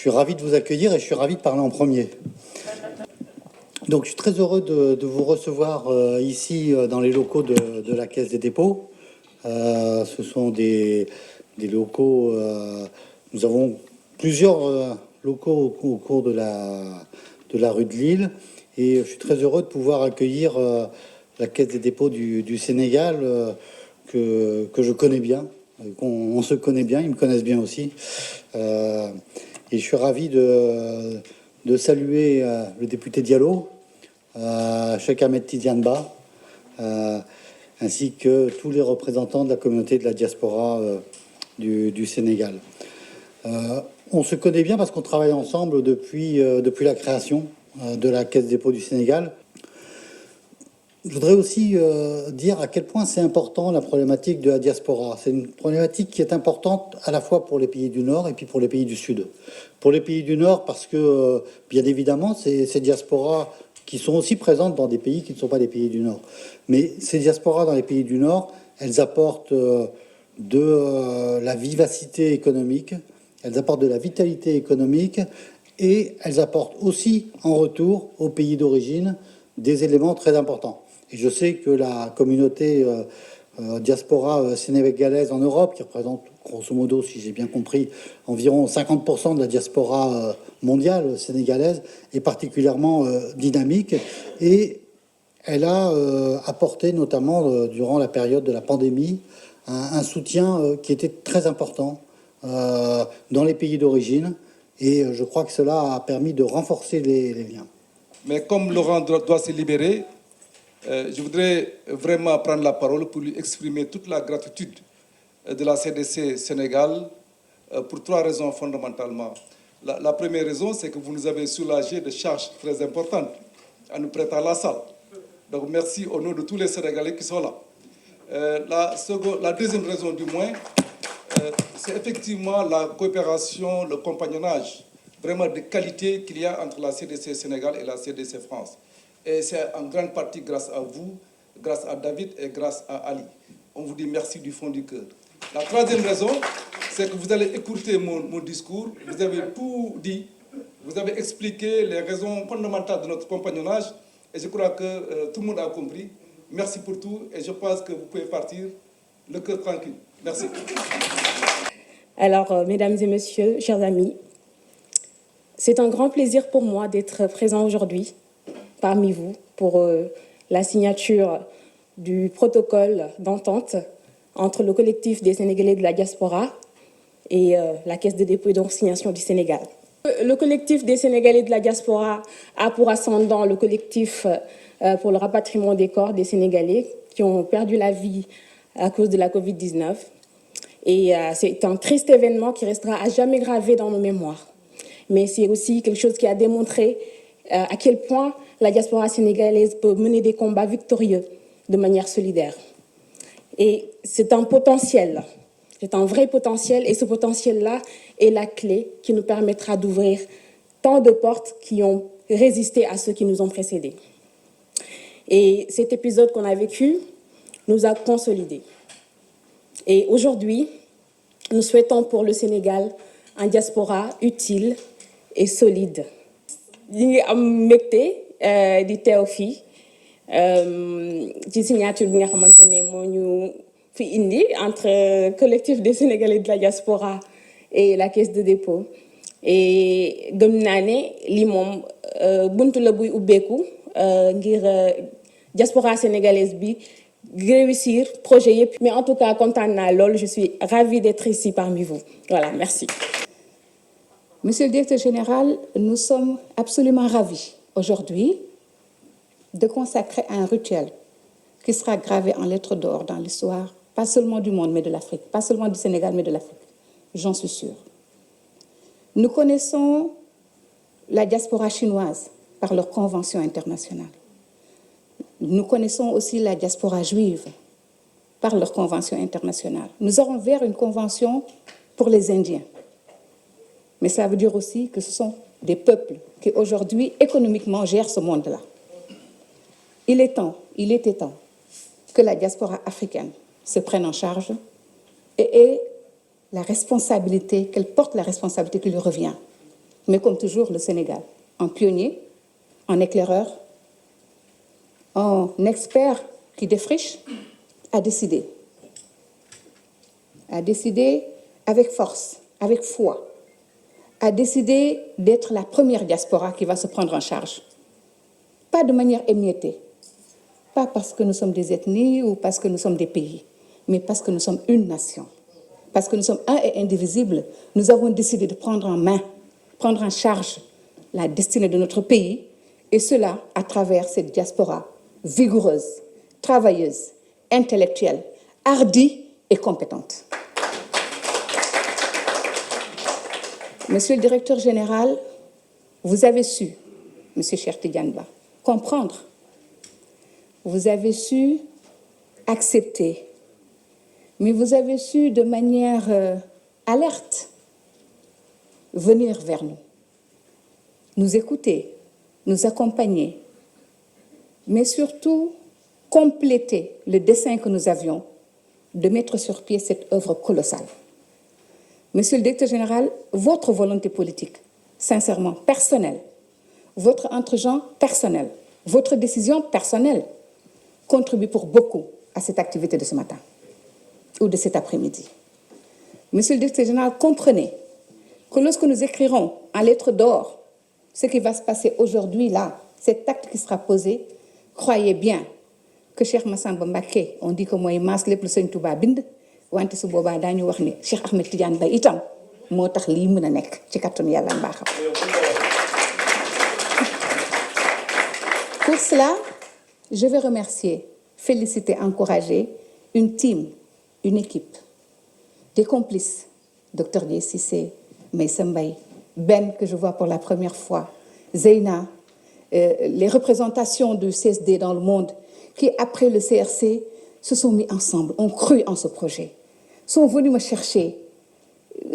suis ravi de vous accueillir et je suis ravi de parler en premier. Donc, je suis très heureux de vous recevoir ici dans les locaux de la Caisse des dépôts. Ce sont des locaux... nous avons plusieurs locaux au cours de la rue de Lille. Et je suis très heureux de pouvoir accueillir la Caisse des dépôts du Sénégal, que je connais bien. On se connaît bien, ils me connaissent bien aussi. Et je suis ravi de saluer le député Diallo, Cheikh Ahmed Tidiane Ba, ainsi que tous les représentants de la communauté de la diaspora du Sénégal. On se connaît bien parce qu'on travaille ensemble depuis la création de la Caisse des dépôts du Sénégal. Je voudrais aussi dire à quel point c'est important la problématique de la diaspora. C'est une problématique qui est importante à la fois pour les pays du Nord et puis pour les pays du Sud. Pour les pays du Nord parce que, bien évidemment, ces diasporas qui sont aussi présentes dans des pays qui ne sont pas des pays du Nord. Mais ces diasporas dans les pays du Nord, elles apportent de la vivacité économique, elles apportent de la vitalité économique et elles apportent aussi en retour aux pays d'origine des éléments très importants. Et je sais que la communauté diaspora sénégalaise en Europe, qui représente grosso modo, si j'ai bien compris, environ 50% de la diaspora mondiale sénégalaise, est particulièrement dynamique. Et elle a apporté, notamment durant la période de la pandémie, un soutien qui était très important dans les pays d'origine. Et je crois que cela a permis de renforcer les liens. Mais comme Laurent doit se libérer, je voudrais vraiment prendre la parole pour lui exprimer toute la gratitude de la CDC Sénégal pour trois raisons fondamentalement. La première raison, c'est que vous nous avez soulagé de charges très importantes à nous prêter à la salle. Donc merci au nom de tous les Sénégalais qui sont là. La deuxième raison du moins, c'est effectivement la coopération, le compagnonnage vraiment de qualité qu'il y a entre la CDC Sénégal et la CDC France. Et c'est en grande partie grâce à vous, grâce à David et grâce à Ali. On vous dit merci du fond du cœur. La troisième raison, c'est que vous allez écouter mon discours. Vous avez tout dit. Vous avez expliqué les raisons fondamentales de notre compagnonnage. Et je crois que tout le monde a compris. Merci pour tout. Et je pense que vous pouvez partir le cœur tranquille. Merci. Alors, mesdames et messieurs, chers amis, c'est un grand plaisir pour moi d'être présent aujourd'hui parmi vous pour la signature du protocole d'entente entre le collectif des Sénégalais de la diaspora et la Caisse des dépôts et d'assignation du Sénégal. Le collectif des Sénégalais de la diaspora a pour ascendant le collectif pour le rapatriement des corps des Sénégalais qui ont perdu la vie à cause de la Covid-19. Et c'est un triste événement qui restera à jamais gravé dans nos mémoires. Mais c'est aussi quelque chose qui a démontré à quel point la diaspora sénégalaise peut mener des combats victorieux de manière solidaire. Et c'est un potentiel, c'est un vrai potentiel, et ce potentiel-là est la clé qui nous permettra d'ouvrir tant de portes qui ont résisté à ceux qui nous ont précédés. Et cet épisode qu'on a vécu nous a consolidés. Et aujourd'hui, nous souhaitons pour le Sénégal un diaspora utile et solide. Ñi ngi am mbégte di teew fii ci signature bi nga xamante ne moo ñu fi indi entre collectif des Sénégalais de la diaspora et la Caisse de dépôt. Et gëm naa ne lii moom buntu la buy ubbeeku ngir diaspora sénégalaise bi réussir projet yëpp. Mais en tout cas kontaan naa lool, je suis ravie d'être ici parmi vous. Voilà, merci. Monsieur le directeur général, nous sommes absolument ravis aujourd'hui de consacrer un rituel qui sera gravé en lettres d'or dans l'histoire, pas seulement du monde, mais de l'Afrique, pas seulement du Sénégal, mais de l'Afrique. J'en suis sûre. Nous connaissons la diaspora chinoise par leur convention internationale. Nous connaissons aussi la diaspora juive par leur convention internationale. Nous allons vers une convention pour les Indiens. Mais ça veut dire aussi que ce sont des peuples qui aujourd'hui économiquement gèrent ce monde-là. Il était temps que la diaspora africaine se prenne en charge et ait la responsabilité, qu'elle porte la responsabilité qui lui revient Mais comme toujours, le Sénégal, en pionnier, en éclaireur, en expert qui défriche, a décidé avec force, avec foi, a décidé d'être la première diaspora qui va se prendre en charge. Pas de manière émiettée, pas parce que nous sommes des ethnies ou parce que nous sommes des pays, mais parce que nous sommes une nation. Parce que nous sommes un et indivisibles, nous avons décidé de prendre en main, prendre en charge la destinée de notre pays, et cela à travers cette diaspora vigoureuse, travailleuse, intellectuelle, hardie et compétente. Monsieur le directeur général, vous avez su, monsieur Cheikh Tidiane Ba, comprendre. Vous avez su accepter, mais vous avez su de manière alerte venir vers nous écouter, nous accompagner, mais surtout compléter le dessein que nous avions de mettre sur pied cette œuvre colossale. Monsieur le directeur général, votre volonté politique, sincèrement personnelle, votre entregent personnel, votre décision personnelle contribue pour beaucoup à cette activité de ce matin ou de cet après-midi. Monsieur le directeur général, comprenez que lorsque nous écrirons en lettres d'or ce qui va se passer aujourd'hui là, cet acte qui sera posé, croyez bien que Cheikh Massamba Mbacké, on dit que mooy maas lépp lu Sëñ Touba bind, wante su boobaa daañu wax ne Cheikh Ahmed Tidiane Ba itam moo tax lii mën a nekk ci kattanu Yàlla mbaaxam. Pour cela, je vais remercier, féliciter, encourager une team, une équipe, des complices, Dr Dieye Cissé, Meïssa Mbaye, Ben que je vois pour la première fois, Zeyna, les représentations du CSD dans le monde qui, après le CRC, se sont mis ensemble, ont cru en ce projet, sont venus me chercher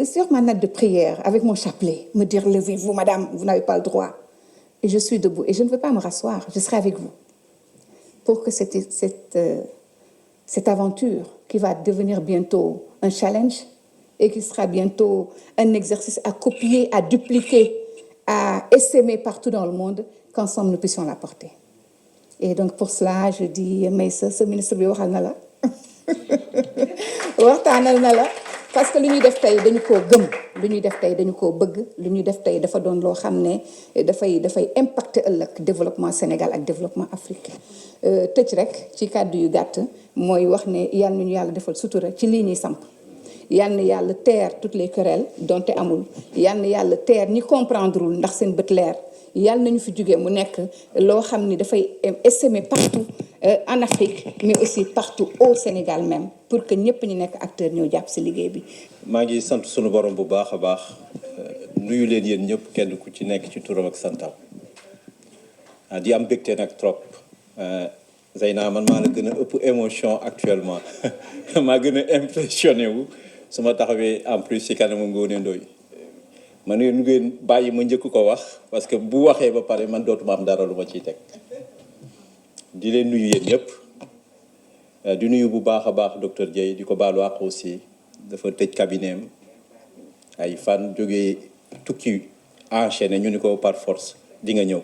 sur ma natte de prière avec mon chapelet, me dire « Levez-vous, madame, vous n'avez pas le droit ». Et je suis debout et je ne veux pas me rasseoir, je serai avec vous pour que cette aventure qui va devenir bientôt un challenge et qui sera bientôt un exercice à copier, à dupliquer, à essaimer partout dans le monde, qu'ensemble nous puissions la porter. Et donc pour cela, je dis, mais ce ministre bi waxal na la waxtaanal na la parce que lu ñuy def tey dañu koo gëm lu ñuy def tey dañu koo bëgg lu ñuy def tey dafa doon loo xam ne dafay impacter ëllëg développement Sénégal ak développement Afrique. Tëj rek ci kàddu yu gàtt mooy wax ne yal nañu yàlla defal sutura ci lii ñuy samp yal na yàlla teer toutes les querelles donte amul yal na yàlla teer ñi comprendrewul ndax seen bët leer yal nañu fi jógee mu nekk loo xam ni dafay essaimer partout en Afrique mais aussi partout au Sénégal même pour que ñëpp ñu nekk acteur ñoo jàpp si liggéey bi. maa ngi sant sunu borom bu baax a baax nuyu leen yéen ñëpp kenn ku ci nekk ci turam ak santam di am mbégte nag trop Zeyna man maa la gën a ëpp émotion actuellement maa gën a impressionné wu su ma taxawee en plus ci kanamu Ngoné Ndoye ma ne ngeen bàyyi ma njëkk ko wax parce que bu waxee ba pare man dootuma am dara lu ma ciy teg di leen nuyu yéen ñëpp di nuyu bu baax a baax docteur Dieye di ko baalu àq aussi dafa tëj cabinet am ay fan jógee tukki enchaîné ñu ni ko par force di nga ñëw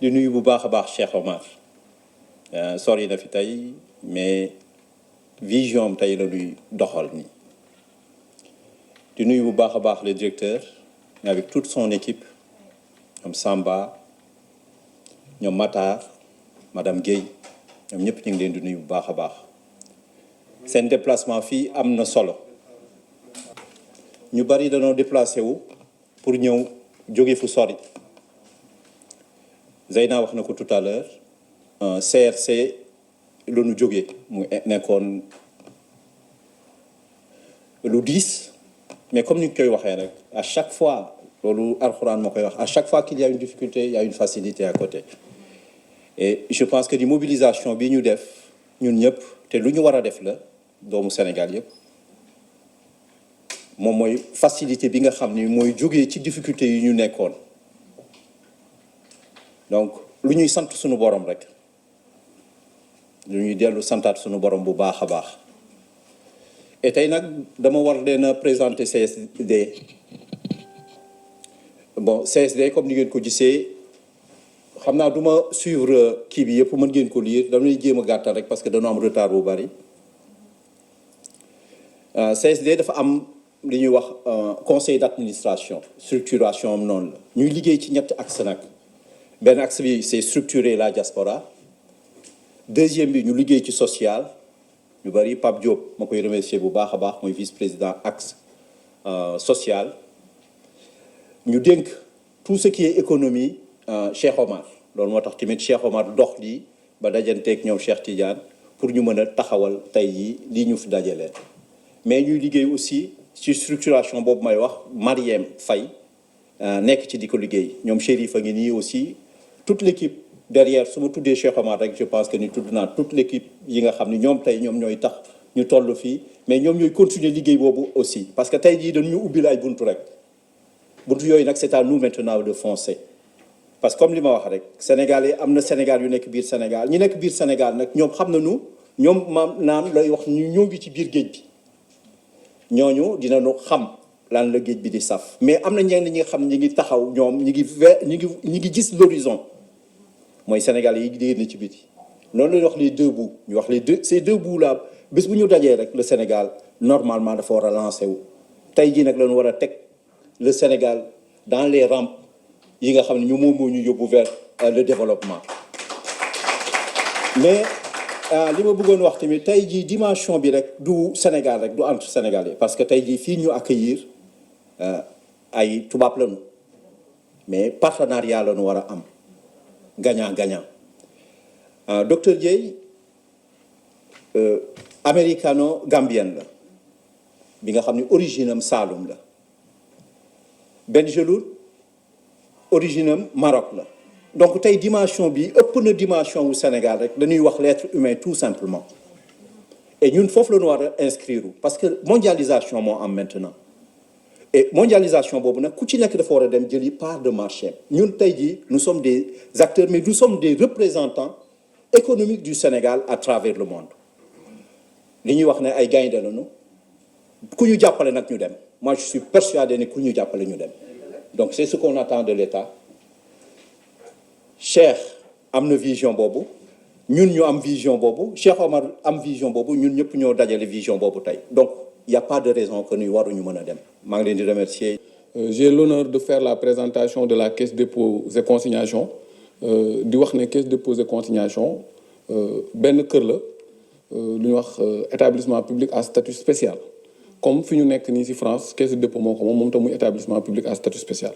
di nuyu bu baax a baax Cheikh Omar sori na fi tey mais vision am tey la ñuy doxal ni di nuyu bu baax a baax le directeur avec toute son équipe ñoom Samba ñoom Matar madame Guèye ñoom ñëpp ñu ngi leen di nuyu bu baax a baax seen déplacement fii am na solo ñu bari dañoo déplacé wu pour ñëw jóge fu sori Zeyna wax na ko tout à l'heure CRC la ñu jógee mu nekkoon lu diis mais comme ni ñu koy waxee rek à chaque fois loolu alxuraan moo koy wax à chaque fois qu'il y a une difficulté il y a une facilité à côté et je pense que di mobilisation bi ñu def ñun ñëpp te lu ñu war a def la doomu Sénégal yëpp moom mooy facilité bi nga xam ni mooy jógee ci difficulté yi ñu nekkoon donc lu ñuy sant suñu borom rek lu ñuy dellu santaat suñu borom bu baax a baax et tey nag dama war leen a présenter CSD bon CSD comme ni ngeen ko gisee xam naa du ma suivre kii bi yëpp mën ngeen ko lire damay jéem a gàttal rek parce que dañoo am retard bu bari CSD dafa am li ñuy wax conseil d'administration structuration am noonu la ñuy liggéey ci ñetti axe nag benn axe bi c'est structurer la diaspora deuxième bi ñu liggéey ci social ñu bari Pape Diop ma koy remercier bu baax a baax mooy vice-président axe social ñu dénk tout ce qui est économie Cheikh Omar loolu moo tax tamit Cheikh Omar dox lii ba dajanteeg ñoom Cheikh Tidiane pour ñu mën a taxawal tey jii lii ñu fi dajalee mais ñuy liggéey aussi ci structuration boobu may wax Mariem Faye nekk ci di ko liggéey ñoom Chérif a ngi nii aussi toute l'équipe derrière su ma tuddee Cheikh Omar rek je pense que ni tudd naa toute l'équipe yi nga xam ni ñoom tey ñoom ñooy tax ñu toll fii mais ñoom ñooy continuer liggéey boobu aussi parce que tey jii dañu ubbil ay buntu rek buntu yooyu nag c'est à nous maintenant de foncer parce que comme li ma wax rek Sénégal yi am na Sénégal yu nekk biir Sénégal ñi nekk biir Sénégal nag ñoom xam nañu ñoom maam naan lay wax ñu ñoo ngi ci biir géej bi ñooñu dinañu xam lan la géej bi di saf mais am na ñenn ñi nga xam ñi ngi taxaw ñoom ñi ngi gis l'horizon mooy Sénégal yi di génn ci biti noonu la wax les deux bouts ñu wax les deux ces deux bouts là bés bu ñu dajee rek le Sénégal normalement dafa war a lancer wu tey jii nag lañu war a teg le Sénégal dans les rampes yi nga xam ne ñu moom moo ñu yóbbu vers le développement mais li ma bëggoon wax tamit tey jii dimension bi rek du Sénégal rek du entre Sénégalais parce que tey jii fii ñu accueillir ay tubaab lañu mais partenariat lañu war a am gagnant-gagnant docteur Dieye américano-gambienne la bi nga xam ne origine am Saloum la Benjeloul origine am Maroc la donc tey dimension bi ëpp na dimension wu Sénégal rek dañuy wax l'être humain tout simplement et ñun foofu la ñu war a inscrire parce que mondialisation moo am maintenant et mondialisation boobu nag ku ci nekk dafa war a dem jëli part de marché ñun tey jii nous sommes des acteurs mais nous sommes des représentants économiques du Sénégal à travers le monde li ñuy wax ne ay gaynde lañu ku ñu jàppale nag ñu dem moi je suis persuadé ne ku ñu jàppale ñu dem donc c'est ce qu'on attend de l'État Cheikh am na vision boobu ñun ñu am vision boobu Cheikh Omar am vision boobu ñun ñëpp ñoo dajale vision boobu tey donc il y a pas de raison que ñu waruñu mën a dem maa ngi leen di remercier. J'ai l'honneur de faire la présentation de la caisse de dépôt et consignation di wax ne caisse de dépôt et consignation benn kër la lu ñuy wax établissement public à statut spécial comme fi ñu nekk nii ci France caisse de dépôt moo ko moom tam muy établissement public à statut spécial.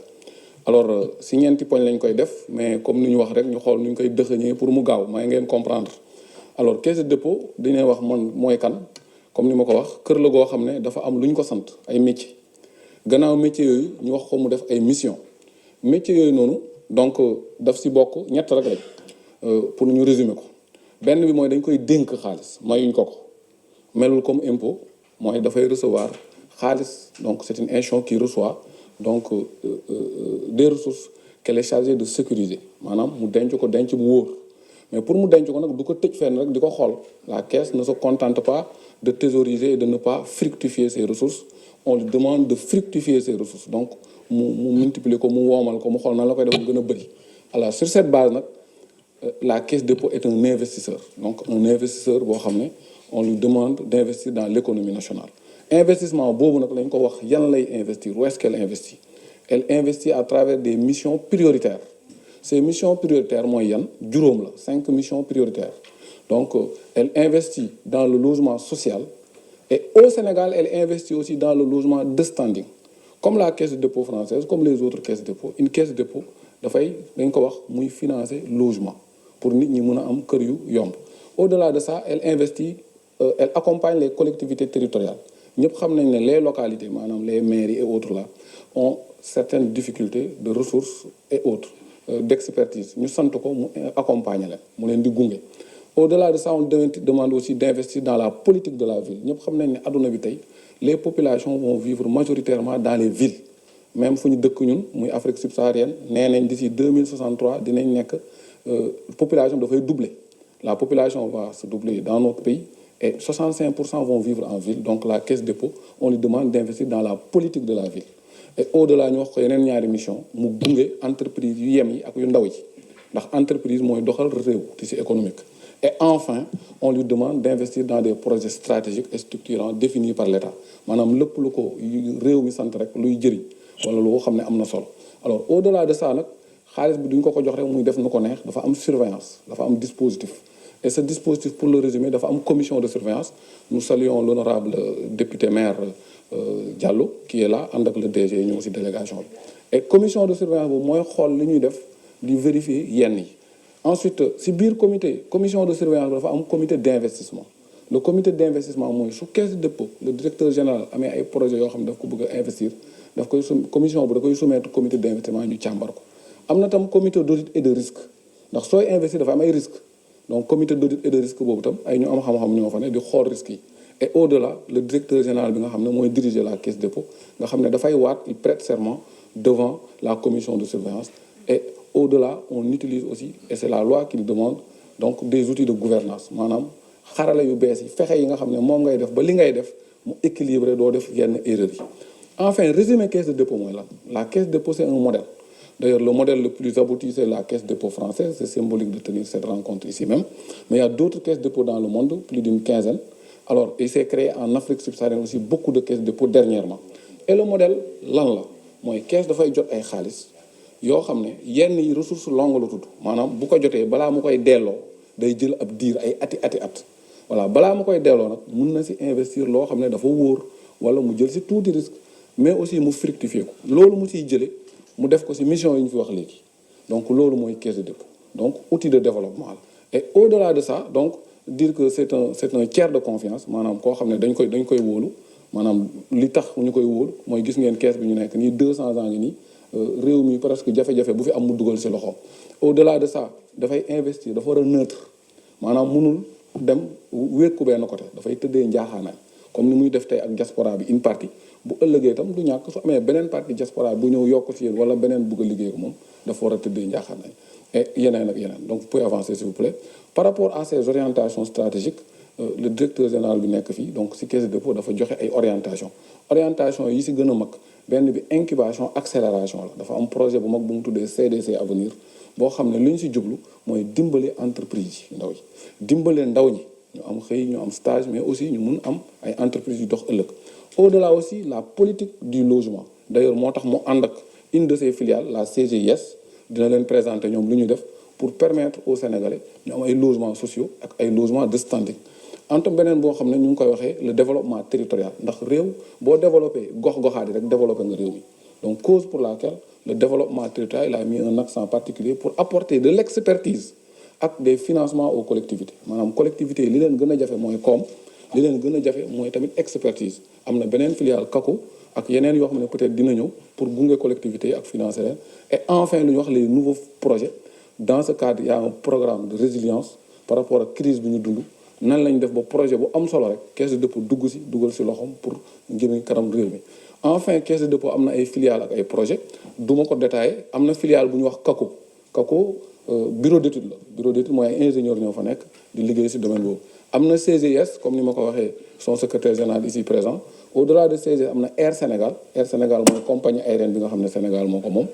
alors ci ñeenti poñ lañ koy def mais comme ni ñu wax rek ñu xool nu ñu koy dëxëñee pour mu gaaw may ngeen comprendre alors caisse de dépôt dinañ wax man mooy kan comme ni ma ko wax kër la goo xam ne dafa am lu ñu ko sant ay métiers gannaaw métiers yooyu ñu wax ko mu def ay mission métiers yooyu noonu donc daf ci bokk ñett rek lañ pour ñu résumer ko benn bi mooy dañ koy dénk xaalis mayuñ ko melul comme impôt mooy dafay recevoir xaalis donc c'est une institution qui reçoit donc des ressources qu'elle est chargée de sécuriser maanaam mu denc ko denc bu wóor mais pour mu denc ko nag du ko tëj fenn rek di ko xool la caisse ne se contente pas de thésauriser et de ne pas fructifier ses ressources on lui demande de fructifier ses ressources donc mu multiplier ko mu woomal ko mu xool nan la koy def mu gën a bëri alors sur cette base nag la caisse de dépôt est un investisseur donc un investisseur boo xam ne on lui demande d'investir dans l'économie nationale investissement boobu nag lañ ko wax yan lay investir où est-ce qu'elle investit elle investit à travers des missions prioritaires ces missions prioritaires mooy yan juróom la 5 missions prioritaires donc elle investit dans le logement social et au Sénégal elle investit aussi dans le logement de standing comme la caisse de dépôt française comme les autres caisses de dépôt une caisse de dépôt dafay dañ ko wax muy financer logement pour nit ñi mën a am kër yu yomb au-delà de ça elle investit elle accompagne les collectivités territoriales ñëpp xam nañ ne les localités maanaam les mairies et autres là ont certaines difficultés de ressources et autres d'expertise ñu sant ko mu accompagner leen mu leen di gunge au-delà de ça on demande aussi d'investir dans la politique de la ville ñëpp xam nañ ne adduna bi tey les populations vont vivre majoritairement dans les villes même fu ñu dëkk ñun muy Afrique subsaharienne nee nañ d'ici 2063 dinañ nekk population dafay doubler la population va se doubler dans notre pays et 65% vont vivre en ville donc la caisse de dépôt on lui demande d'investir dans la politique de la ville et au-delà ñu wax ko yeneen ñaari mission mu gunge entreprise yu yem yi ak yu ndaw yi ndax entreprise mooy doxal réew tissu économique. Et enfin on lui demande d'investir dans des projets stratégiques et structurants définis par l'État maanaam lépp lu ko réew mi sant rek luy jëriñ wala lu ko xam ne am na solo. Alors au-delà de ça nag xaalis bi duñ ko jox rek muy def nu ko neex dafa am surveillance dafa am dispositif. Et ce dispositif, pour le résumer, dafa am commission de surveillance. Nous saluons l'honorable député maire Diallo qui est là ànd ak le DG ñëw aussi délégation bi. Et commission de surveillance boobu mooy xool li ñuy def di vérifier yenn yi. Ensuite si biir commission de surveillance bi dafa am comité d'investissement. Le comité d'investissement mooy su caisse de dépôt le directeur général amee ay projets yoo xam ne daf ko bëgg a investir daf koy commission bu da koy soumettre comité d'investissement ñu càmbar ko. Am na tam comité d'audit et de risque ndax sooy investir dafa am ay risques. Donc comité d'audit et de risque boobu tam ay ñu am xam-xam ñoo fa ne di xool risques yi et au-delà le directeur général bi nga xam ne mooy diriger la caisse de dépôt nga xam ne dafay waat il prête serment devant la commission de surveillance et au-delà on utilise aussi et c'est la loi qui demande donc des outils de gouvernance maanaam xarala yu bees yi fexe yi nga xam ne moom ngay def ba li ngay def mu équilibré doo def yenn erreurs yi. Enfin résumé caisse de dépôt mooy lan la caisse de dépôt c'est un modèle. D'ailleurs, le modèle le plus abouti, c'est la caisse de dépôt française. C'est symbolique de tenir cette rencontre ici même. Mais il y a d'autres caisses de dépôt dans le monde, plus d'une quinzaine. Alors, il s'est créé en Afrique subsaharienne aussi beaucoup de caisses de dépôt dernièrement. Et le modèle, lan la mooy caisse dafay jot ay xaalis yoo xam ne yenn yi ressources longues la tudd maanaam bu ko jotee balaa mu koy delloo day jël ab diir ay at. Voilà balaa mu koy delloo nag mun na si investir loo xam ne dafa wóor wala mu jël si tuuti risque mais aussi mu fructifier ko loolu mu siy jëlee. mu def ko ci mission yi ñu fi wax léegi donc loolu mooy caisse de dépôt donc outil de développement la et au-delà de ça donc dire que c'est un tiers de confiance maanaam koo xam ne dañ koy wóolu maanaam li tax ñu koy wóolu mooy gis ngeen caisse bi ñu nekk nii 200 ans ngi nii réew mi presque jafe-jafe bu fi am mu dugal ci loxoom au-delà de ça dafay investir dafa war a neutre maanaam mënul dem wékku benn côté dafay tëddee njaaxaanaay comme ni muy def tey ak diaspora bi une partie bu ëllëgee itam du ñàkk su amee beneen partie diaspora bu ñëw yokk ci yéen wala beneen bëgg a liggéey ko moom dafa war a tëddee njaaxaanaay et yeneen ak yeneen donc vous pouvez avancer s'il vous plaît par rapport à ces orientations stratégiques le directeur général bi nekk fii donc si caisse de dépôt dafa joxe ay orientation yi si gën a mag benn bi incubation accélération la dafa am projet bu mag bu mu tuddee CDC avenir boo xam ne li ñu si jublu mooy dimbale entreprise yi ndaw yi dimbale ndaw ñi ñu am xëy ñu am stage mais aussi ñu mun am ay entreprises yu dox ëllëg au-delà aussi la politique du logement d'ailleurs moo tax mu ànd ak une de ses filiales la CGIS dina leen présenter ñoom lu ñu def pour permettre aux Sénégalais ñu am ay logements sociaux ak ay logements de standing entre beneen boo xam ne ñu ngi koy waxee le développement territorial ndax réew boo développé gox-goxaat yi rek développé nga réew mi donc cause pour laquelle le développement territorial il a mis un accent particulier pour apporter de l'expertise ak des financements aux collectivités maanaam collectivités yi li leen gën a jafe mooy koom li leen gën a jafe mooy tamit expertise am na beneen filiale kako ak yeneen yoo xam ne peut-être dina ñëw pour gunge collectivités yi ak financer leen et enfin lu ñu wax les nouveaux projets dans ce cadre il y a un programme de résilience par rapport ak crise bi ñu dund nan lañ def ba projet bu am solo rek caisse de dépôt dugal si loxoom pour jëmi kanam réew mi enfin caisse de dépôt am na ay filiales ak ay projets du ma ko détaillé am na filiale bu ñu wax kako bureau d'étude la bureau d'étude mooy ay ingénieur ñoo fa nekk di liggéey si domaine boobu am na CGS comme ni ma ko waxee son secrétaire général ici présent au-delà de CGS am na Air Sénégal mooy compagnie aérienne bi nga xam ne Sénégal moo ko moom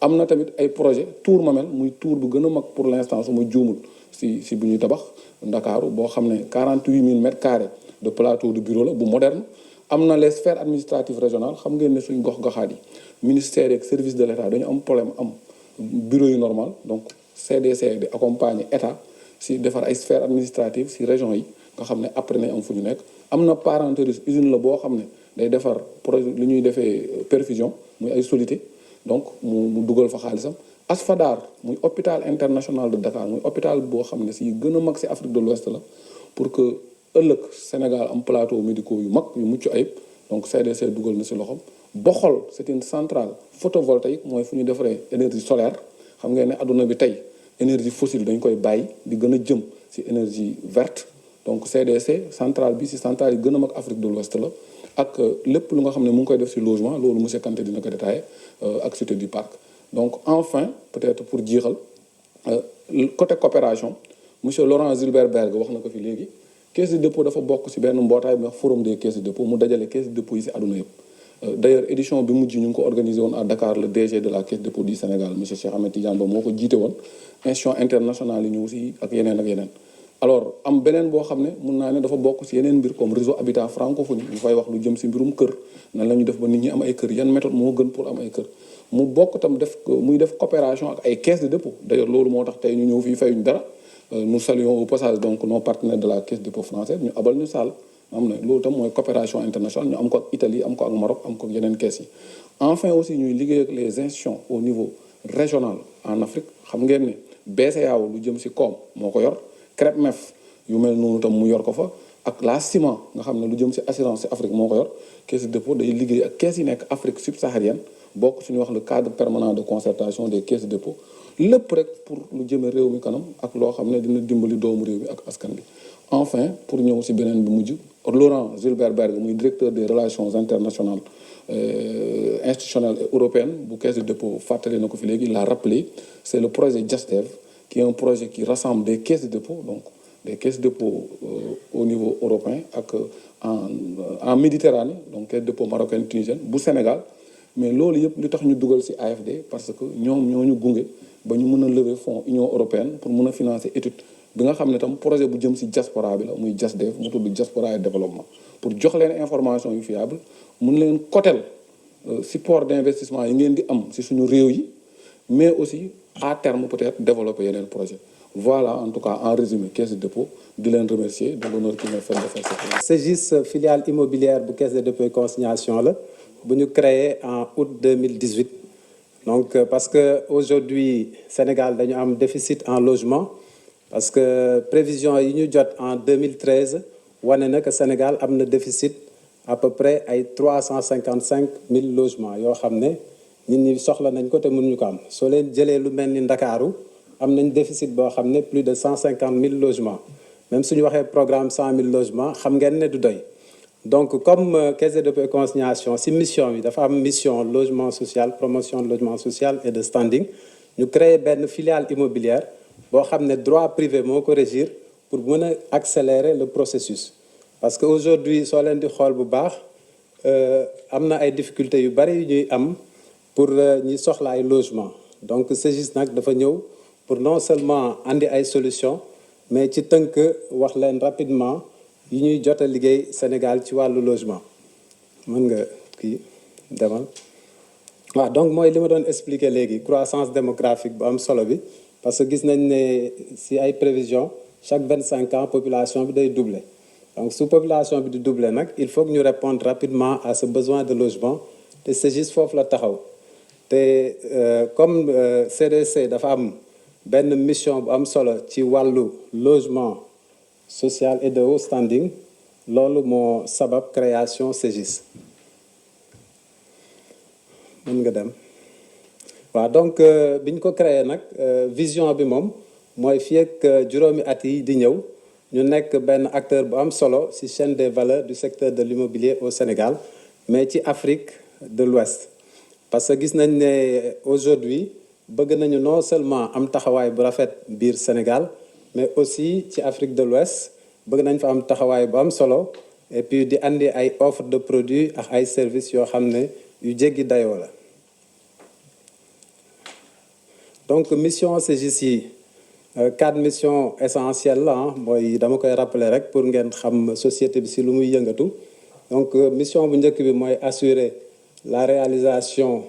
am na tamit ay projet Tour Mamel muy tour bu gën a mag pour l'instant su ma juumul si bu ñuy tabax Ndakaaru boo xam ne 48 000 mètres carrés de plateau de bureau la bu moderne am na les sphères administratives régionales xam ngeen ne suñ gox-goxaat yi ministère ak service de l'État dañu am problème am bureau yu normal donc CDC di accompagner état si defar ay sphères administratives si région yi nga xam ne après nañ am fu ñu nekk am na parentérise usine la boo xam ne day defar projet li ñuy defee perfusion muy ay soluté donc mu dugal fa xaalisam ASFADAR muy hôpital international de Dakar muy hôpital boo xam ne si gën a mag si Afrique de l'Ouest la pour que ëllëg Sénégal am plateau médicaux yu mag yu mucc ayib donc CDC dugal na si loxoom Boxol c'est une centrale photovoltaïque mooy fu ñu defaree énergie solaire xam ngeen ne adduna bi tey énergie fossile dañ koy bàyyi di gën a jëm si énergie verte donc CDC centrale bi si centrale yi gën a mag Afrique de l'Ouest la ak lépp lu nga xam ne mu ngi koy def si logement loolu monsieur Kanté dina ko détaillé ak cité du parc donc enfin peut-être pour jeexal côté coopération monsieur Laurent Gilbert Berg wax na ko fi léegi caisse de dépôt dafa bokk si benn mbootaay bi wax forum des caisses de dépôt mu dajale caisse de dépôt yi si àdduna yëpp d'ailleurs édition bi mujj ñu ngi ko organisé woon à Dakar le DG de la Caisse de dépôt du Sénégal monsieur Cheikh Ahmed Tidiane Ba moo ko jiite woon institution internationale yi ñëw si ak yeneen ak yeneen. alors am beneen boo xam ne mun naa ne dafa bokk si yeneen mbir comme réseau habitat francophonie ñu fay wax lu jëm si mbirum kër nan la ñu def ba nit ñi am ay kër yan méthode moo gën pour am ay kër mu bokk tam muy def coopération ak ay caisse de dépôt d'ailleurs loolu moo tax tey ñu ñëw fii fayuñ dara nous saluons au passage donc nos partenaires de la caisse de dépôt française ñu abal ñu salle am na loolu tam mooy coopération internationale ñu am ko ak Italie am ko ak Maroc am ko ak yeneen caisse yi enfin aussi ñuy liggéey ak les institutions au niveau régional en Afrique xam ngeen ne BCEAO lu jëm si koom moo ko yor CREPMEF yu mel noonu tam mu yor ko fa ak la CIMA nga xam ne lu jëm si assurance si Afrique moo ko yor caisse de dépôt day liggéey ak caisse yi nekk Afrique subsaharienne bokk suñu wax le cadre permanent de concertation des caisses de dépôt lépp rek pour lu jëme réew mi kanam ak loo xam ne dina dimbali doomu réew mi ak askan bi enfin pour ñëw si beneen bi mujj Laurent Gilbert Berg muy directeur des relations internationales institutionnelles et européennes bu caisse de dépôt fàttali na ko fi léegi il l'a rappelé c'est le projet JASDEV qui est un projet qui rassemble des caisses de dépôt donc des caisses de dépôt au niveau européen ak en Méditerranée donc caisse de dépôt marocaine tunisienne bu Sénégal mais loolu yëpp li tax ñu dugal ci AFD parce que ñoom ñoo ñu gunge ba ñu mën a lever fonds Union européenne pour mën a financer étude bi nga xam ne tam projet bu jëm ci diaspora bi la muy JASDEV mu tudd diaspora et développement pour jox leen information yu fiable mun leen kotel support d'investissement yi ngeen di am ci suñu réew yi mais aussi à terme peut-être développer yeneen projet voilà en tout cas en résumé caisse de dépôt di leen remercier de l'honneur qui m'est fait de faire cette CEGIS filiale immobilière bu caisse de dépôt et consignation la bu ñu créé en août 2018 donc parce que aujourd'hui Sénégal dañu am déficit en logement parce que prévision yi ñu jot en 2013 wane na que Sénégal am na déficit à peu près ay 355 000 logements yoo xam ne nit ñi soxla nañ ko te mënuñu ko am soo leen jëlee lu mel ni Ndakaaru am nañ déficit boo xam ne plus de 150 000 logements même suñu waxee programme 100 000 logements xam ngeen ne du doy donc comme caisse de dépôt et consignation si mission bi dafa am mission logement social promotion de logement social et de standing ñu créé benn filiale immobilière boo xam ne droit privé moo ko régir pour mën a accélérer le processus parce que aujourd'hui soo leen di xool bu baax am na ay difficultés yu bari yu ñuy am pour ñi soxla ay logement donc CEGIS nag dafa ñëw pour non seulement andi ay solutions mais ci tënk wax leen rapidement yi ñuy jot a liggéey Sénégal ci wàllu logement mën nga kii demal waaw donc mooy li ma doon expliquer léegi croissance démographique bu am solo bi parce que gis nañ ne si ay prévisions chaque 25 ans population bi day doubler donc su population bi di doubler nag il faut que ñu répondre rapidement à ce besoin de logement te CEGIS foofu la taxaw te comme CDC dafa am benn mission bu am solo ci wàllu logement social et de haut standing loolu moo sabab création CEGIS mën nga dem waaw donc bi ñu ko créé nag vision bi moom mooy fii ak juróomi at yi di ñëw ñu nekk benn acteur bu am solo ci chaîne des valeurs du secteur de l'immobilier au Sénégal mais ci Afrique de l'Ouest parce que gis nañ ne aujourd'hui bëgg nañu non seulement am taxawaay bu rafet biir Sénégal mais aussi ci Afrique de l'Ouest bëgg nañ fa am taxawaay bu am solo et puis di andi ay offre de produits ak ay services yoo xam ne yu jéggi dayoo la donc mission CEGIS yi 4 missions essentielles la mooy dama koy rappeler rek pour ngeen xam société bi si lu muy yëngatu donc mission bu njëkk bi mooy assurer la réalisation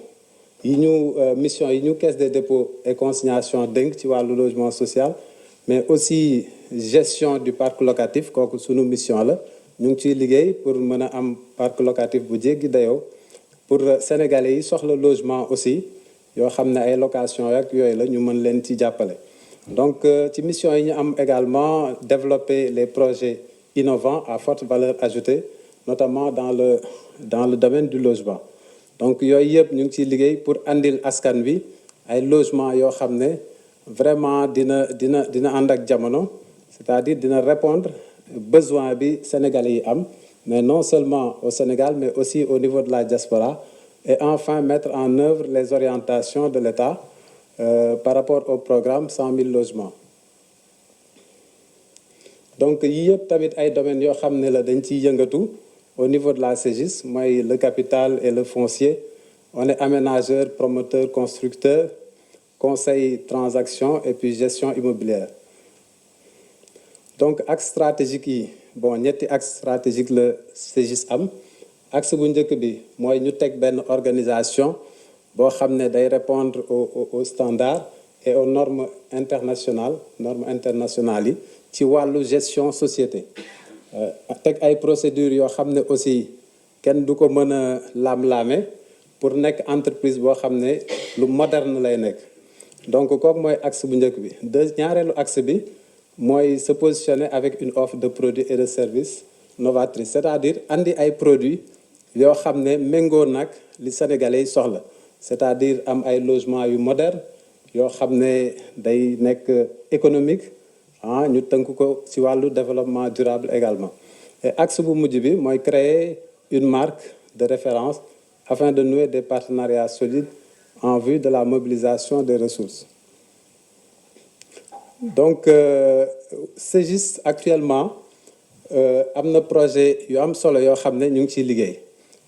yi ñu mission yi ñu caisse de dépôt et consignation dénk ci wàllu logement social mais aussi gestion du parc locatif kooku sunu mission la ñu ngi ciy liggéey pour mën a am parc locatif bu jéggi dayoo pour sénégalais yi soxla logement aussi yoo xam ne ay location rek yooyu la ñu mën leen ci jàppale donc ci mission yi ñu am également développer les projets innovants à forte valeur ajoutée notamment dans le domaine du logement donc yooyu yëpp ñu ngi ciy liggéey pour andil askan bi ay logement yoo xam ne vraiment dina ànd ak jamono c'est-à-dire dina répondre besoin bi sénégalais yi am mais non seulement au Sénégal mais aussi au niveau de la diaspora et enfin mettre en œuvre les orientations de l'État par rapport au programme 100 000 logements donc yii yëpp tamit ay domaines yoo xam ne la dañ ciy yëngatu au niveau de la CEGIS mooy le capital et le foncier on est aménageur promoteur constructeur conseil transaction et puis gestion immobilière donc axe stratégique yi bon ñetti axe stratégique la CEGIS am axe bu njëkk bi mooy ñu teg benn organisation boo xam ne day répondre aux standards et aux normes internationales yi ci wàllu gestion société teg ay procédures yoo xam ne aussi kenn du ko mën a laam-laame pour nekk entreprise boo xam ne lu moderne lay nekk donc kooku mooy axe bu njëkk bi ñaareelu axe bi mooy se positionner avec une offre de produits et de services novatrice c'est-à-dire andi ay produits yoo xam ne méngoo nag li Sénégalais yi soxla c'est-à-dire am ay logements yu moderne yoo xam ne day nekk économique ñu tënk ko ci wàllu développement durable également et axe bu mujj bi mooy créer une marque de référence afin de nouer des partenariats solides en vue de la mobilisation des ressources donc CEGIS actuellement am na projet yu am solo yoo xam ne ñu ngi ciy liggéey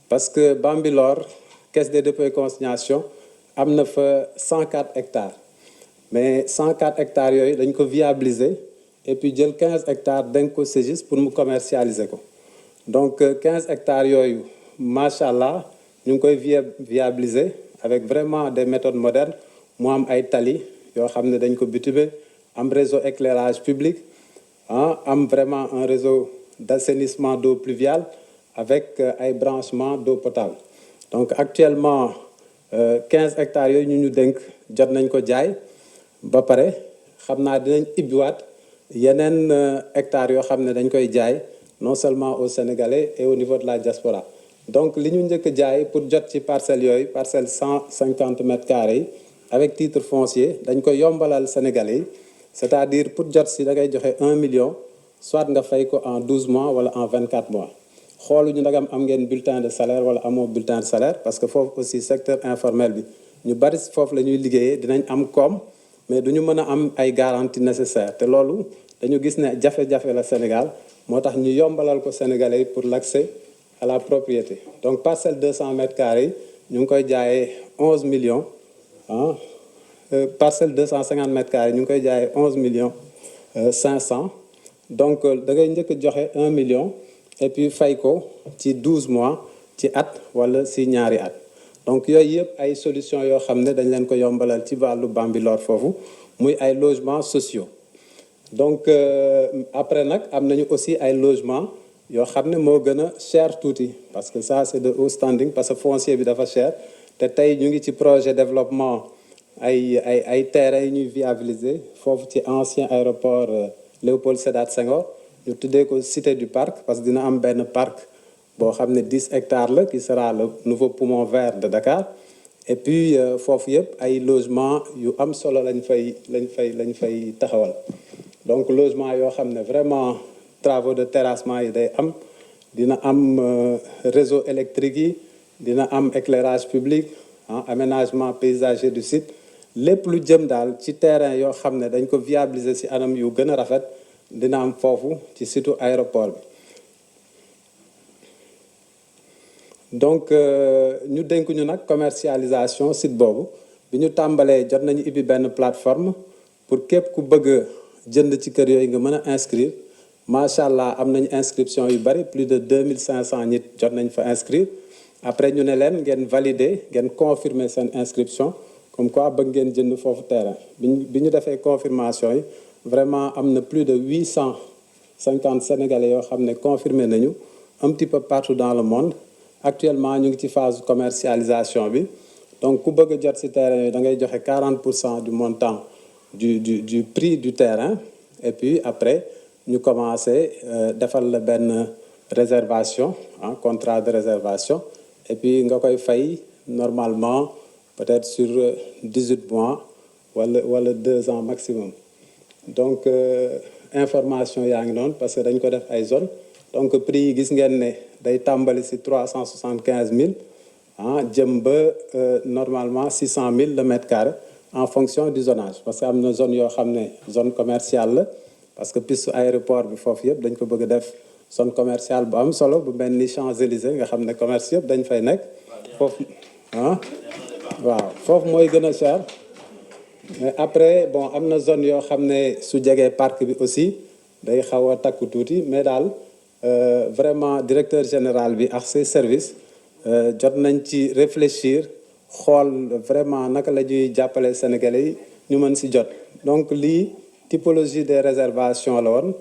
parce que Bambilor caisse des dépôts et consignation am na fa 104 hectares mais 104 hectares yooyu dañ ko viabiliser et puis jël 15 hectares dénk ko CEGIS pour mu commercialiser ko donc 15 hectares yooyu macha allah ñu ngi koy viabiliser avec vraiment des méthodes modernes mu am ay tali yoo xam ne dañ ko bitumer am réseau éclairage public am vraiment un réseau d'assainissement d'eau pluviale avec ay branchements d'eau potable donc actuellement 15 hectares yooyu ñu dénk jot nañ ko jaay ba pare xam naa dinañ ibbiwaat yeneen hectares yoo xam ne dañ koy jaay non seulement aux Sénégalais et au niveau de la diaspora donc li ñu njëkk jaay pour jot ci parcelles yooyu parcelles 150 mètres carrés yi avec titre foncier dañ ko yombalal Sénégalais yi c'est-à-dire pour jot si da ngay joxe 1 million soit nga fay ko en 12 mois wala en 24 mois xooluñu ndagam am ngeen bulletin de salaire wala amoo bulletin de salaire parce que foofu aussi secteur informel bi ñu bari foofu la ñuy liggéeyee dinañ am koom mais duñu mën a am ay garanties nécessaires te loolu dañu gis ne jafe-jafe la Sénégal moo tax ñu yombalal ko Sénégalais pour l'accès à la propriété donc parcelle 200 mètres carrés ñu ngi koy jaayee 11 millions parcelle 250 mètres carrés ñu ngi koy jaayee 11 millions 500 donc da ngay njëkk joxe 1 million et puis fay ko ci 12 mois ci at wala ci ñaari at donc yooyu yëpp ay solutions yoo xam ne dañ leen ko yombalal ci wàllu Bambilor foofu muy ay logements sociaux donc après nag am nañu aussi ay logements yoo xam ne moo gën a cher tuuti parce que ça c'est de haut standing parce que foncier bi dafa cher te tey ñu ngi ci projet développement ay terrains yi ñuy viabiliser foofu ci ancien aéroport Léopold Sédar Senghor ñu tuddee ko cité du parc parce que dina am benn parc boo xam ne 10 hectares la qui sera le nouveau poumon vert de Dakar et puis foofu yëpp ay logements yu am solo lañ fay taxawal donc logement yoo xam ne vraiment travaux de terrassement yi day am dina am réseau électrique yi dina am éclairage public aménagement paysager du site lépp lu jëm daal ci terrain yoo xam ne dañ ko viabiliser ci anam yu gën a rafet dina am foofu ci site aéroport bi donc ñu dénk ñu nag commercialisation site boobu bi ñu tàmbalee jot nañu ibbi benn plateforme pour képp ku bëgg jënd ci kër yooyu nga mën a inscrire macha allah am nañu inscription yu bari plus de 2500 nit jot nañ fa inscrire après ñu ne leen ngeen valider ngeen confirmer seen inscription comme quoi bëgg ngeen jënd foofu terrain bi ñu defee confirmation yi vraiment am na plus de 850 sénégalais yoo xam ne confirmé nañu un petit peu partout dans le monde actuellement ñu ngi ci phase commercialisation bi donc ku bëgg a jot ci terrain yi da ngay joxe 40% du montant du prix du terrain et puis après ñu commencé defal la benn réservation contrat de réservation et puis nga koy fay normalement peut-être sur 18 mois wala 2 ans maximum donc information yaa ngi noonu parce que dañ ko def ay zone donc prix yi gis ngeen ne day tàmbali ci 375 000 jëm ba normalement 600 000 le mètre carré en fonction du zonage parce que am na zone yoo xam ne zone commerciale la parce que piste aéroport bi foofu yëpp dañ ko bëgg a def zone commerciale bu am solo bu mel ni Champs-Élysées nga xam ne commerce yëpp dañ fay nekk foofu waaw foofu mooy gën a cher mais après bon am na zone yoo xam ne su jegee parc bi aussi day xaw a takku tuuti mais daal vraiment directeur général bi ak ses services jot nañ ci réfléchir xool vraiment naka la ñuy jàppale Sénégalais yi ñu mën si jot donc lii typologie des réservations la woon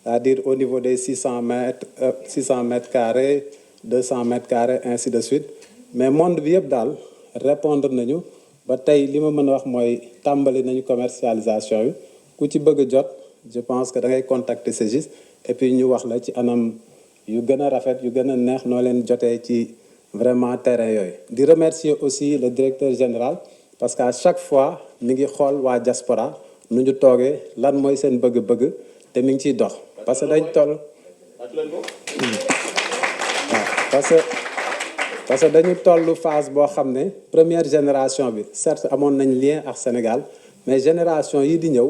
c'est-à-dire au niveau des 600 mètres carrés 200 mètres carrés ainsi de suite mais monde bi yëpp daal répondre nañu ba tey li ma mën a wax mooy tàmbali nañu commercialisation bi ku ci bëgg a jot je pense que da ngay contacter Ségis et puis ñu wax la ci anam yu gën a rafet yu gën a neex noo leen jotee ci vraiment terrain yooyu. di remercier aussi le directeur général parce que à chaque fois mi ngi xool waa diaspora nu ñu toogee lan mooy seen bëgg-bëgg te mi ngi ciy dox parce que dañ toll parce que dañu toll phase boo xam ne première génération bi certes amoon nañ lien ak Sénégal mais génération yi di ñëw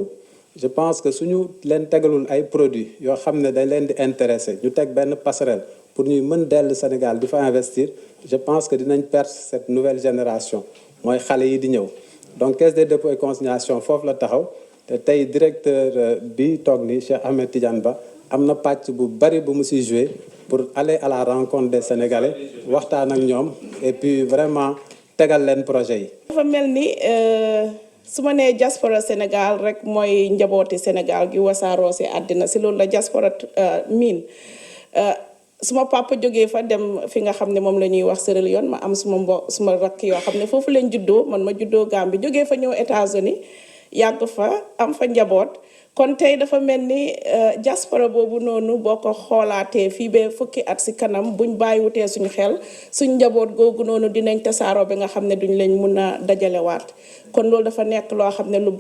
je pense que suñu leen tegalul ay produits yoo xam ne dañ leen di intéressé ñu teg benn passerelle pour ñuy mën dellu Sénégal di fa investir je pense que dinañ perdre cette nouvelle génération mooy xale yi di ñëw donc caisse des dépôts et consignation foofu la taxaw te tey directeur bi toog ni Cheikh Ahmed Tidiane Ba am na pàcc bu bari bu mu si joué pour aller à la rencontre des Sénégalais waxtaan ak ñoom et puis vraiment tegal leen projet yi. dafa mel ni su ma nee diaspora Sénégal rek mooy njabooti Sénégal gi wasaaroo si àddina si loolu la diaspora miin suma papa jógee fa dem fi nga xam ne moom la ñuy wax Sierra Leone ma am suma rakk yoo xam ne foofu leen juddoo man ma juddoo Gambie jógee fa ñëw États-Unis yàgg fa am fa njaboot. kon tey dafa mel ni diaspora boobu noonu boo ko xoolaatee fii ba fukki at si kanam buñ bàyyiwutee suñu xel suñ njaboot googu noonu dinañ tasaaroo bi nga xam ne duñ leen mun a dajalewaat kon loolu dafa nekk loo xam ne lu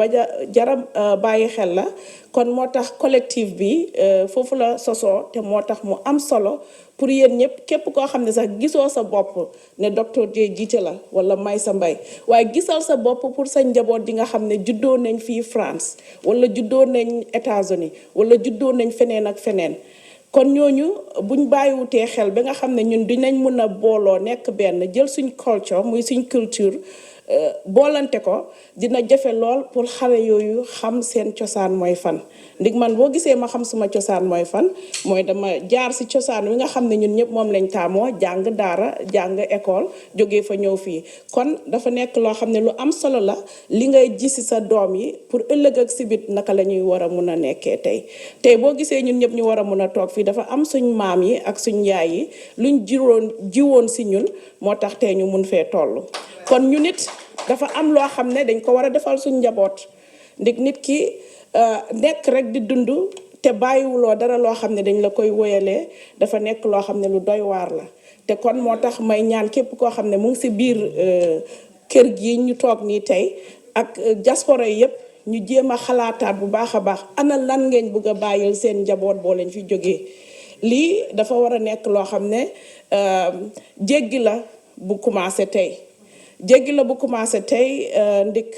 jara bàyyi xel la kon moo tax collectif bi foofu la sosoo te moo tax mu am solo pour yéen ñëpp képp koo xam ne sax gisoo sa bopp ne docteur Dieye jiite la wala Maysa Mbaye waaye gisal sa bopp pour sa njaboot di nga xam ne juddoo nañ fii France wala juddoo nañ États-Unis wala juddoo nañ feneen ak feneen kon ñooñu buñ bàyyiwutee xel ba nga xam ne ñun dinañ mën a booloo nekk benn jël suñ culture muy suñ culture boolante ko dina jafe lool pour xale yooyu xam seen cosaan mooy fan ndig man boo gisee ma xam suma cosaan mooy fan mooy dama jaar si cosaan wi nga xam ne ñun ñëpp moom lañ taamoo jàng daara jàng école jógee fa ñëw fii kon dafa nekk loo xam ne lu am solo la li ngay gis si sa doom yi pour ëllëg ak sibit naka la ñuy war a mun a nekkee tey boo gisee ñun ñëpp ñu war a mun a toog fii dafa am suñ maam yi ak suñ yaay yi luñ jiwoon si ñun moo tax tey ñu mun fee toll kon ñu nit dafa am loo xam ne dañ ko war a defal suñ njaboot ndig nit ki nekk rek di dund te bàyyiwuloo dara loo xam ne dañ la koy woyalee dafa nekk loo xam ne lu doy waar la te kon moo tax may ñaan képp koo xam ne mu ngi si biir kër gi ñu toog nii tey ak diaspora yi yëpp ñu jéem a xalaataat bu baax a baax ana lan ngeen bëgg a bàyyil seen njaboot boo leen fi jógee lii dafa war a nekk loo xam ne jéggi la bu commencé tey jéggi la bu commencé tey ndik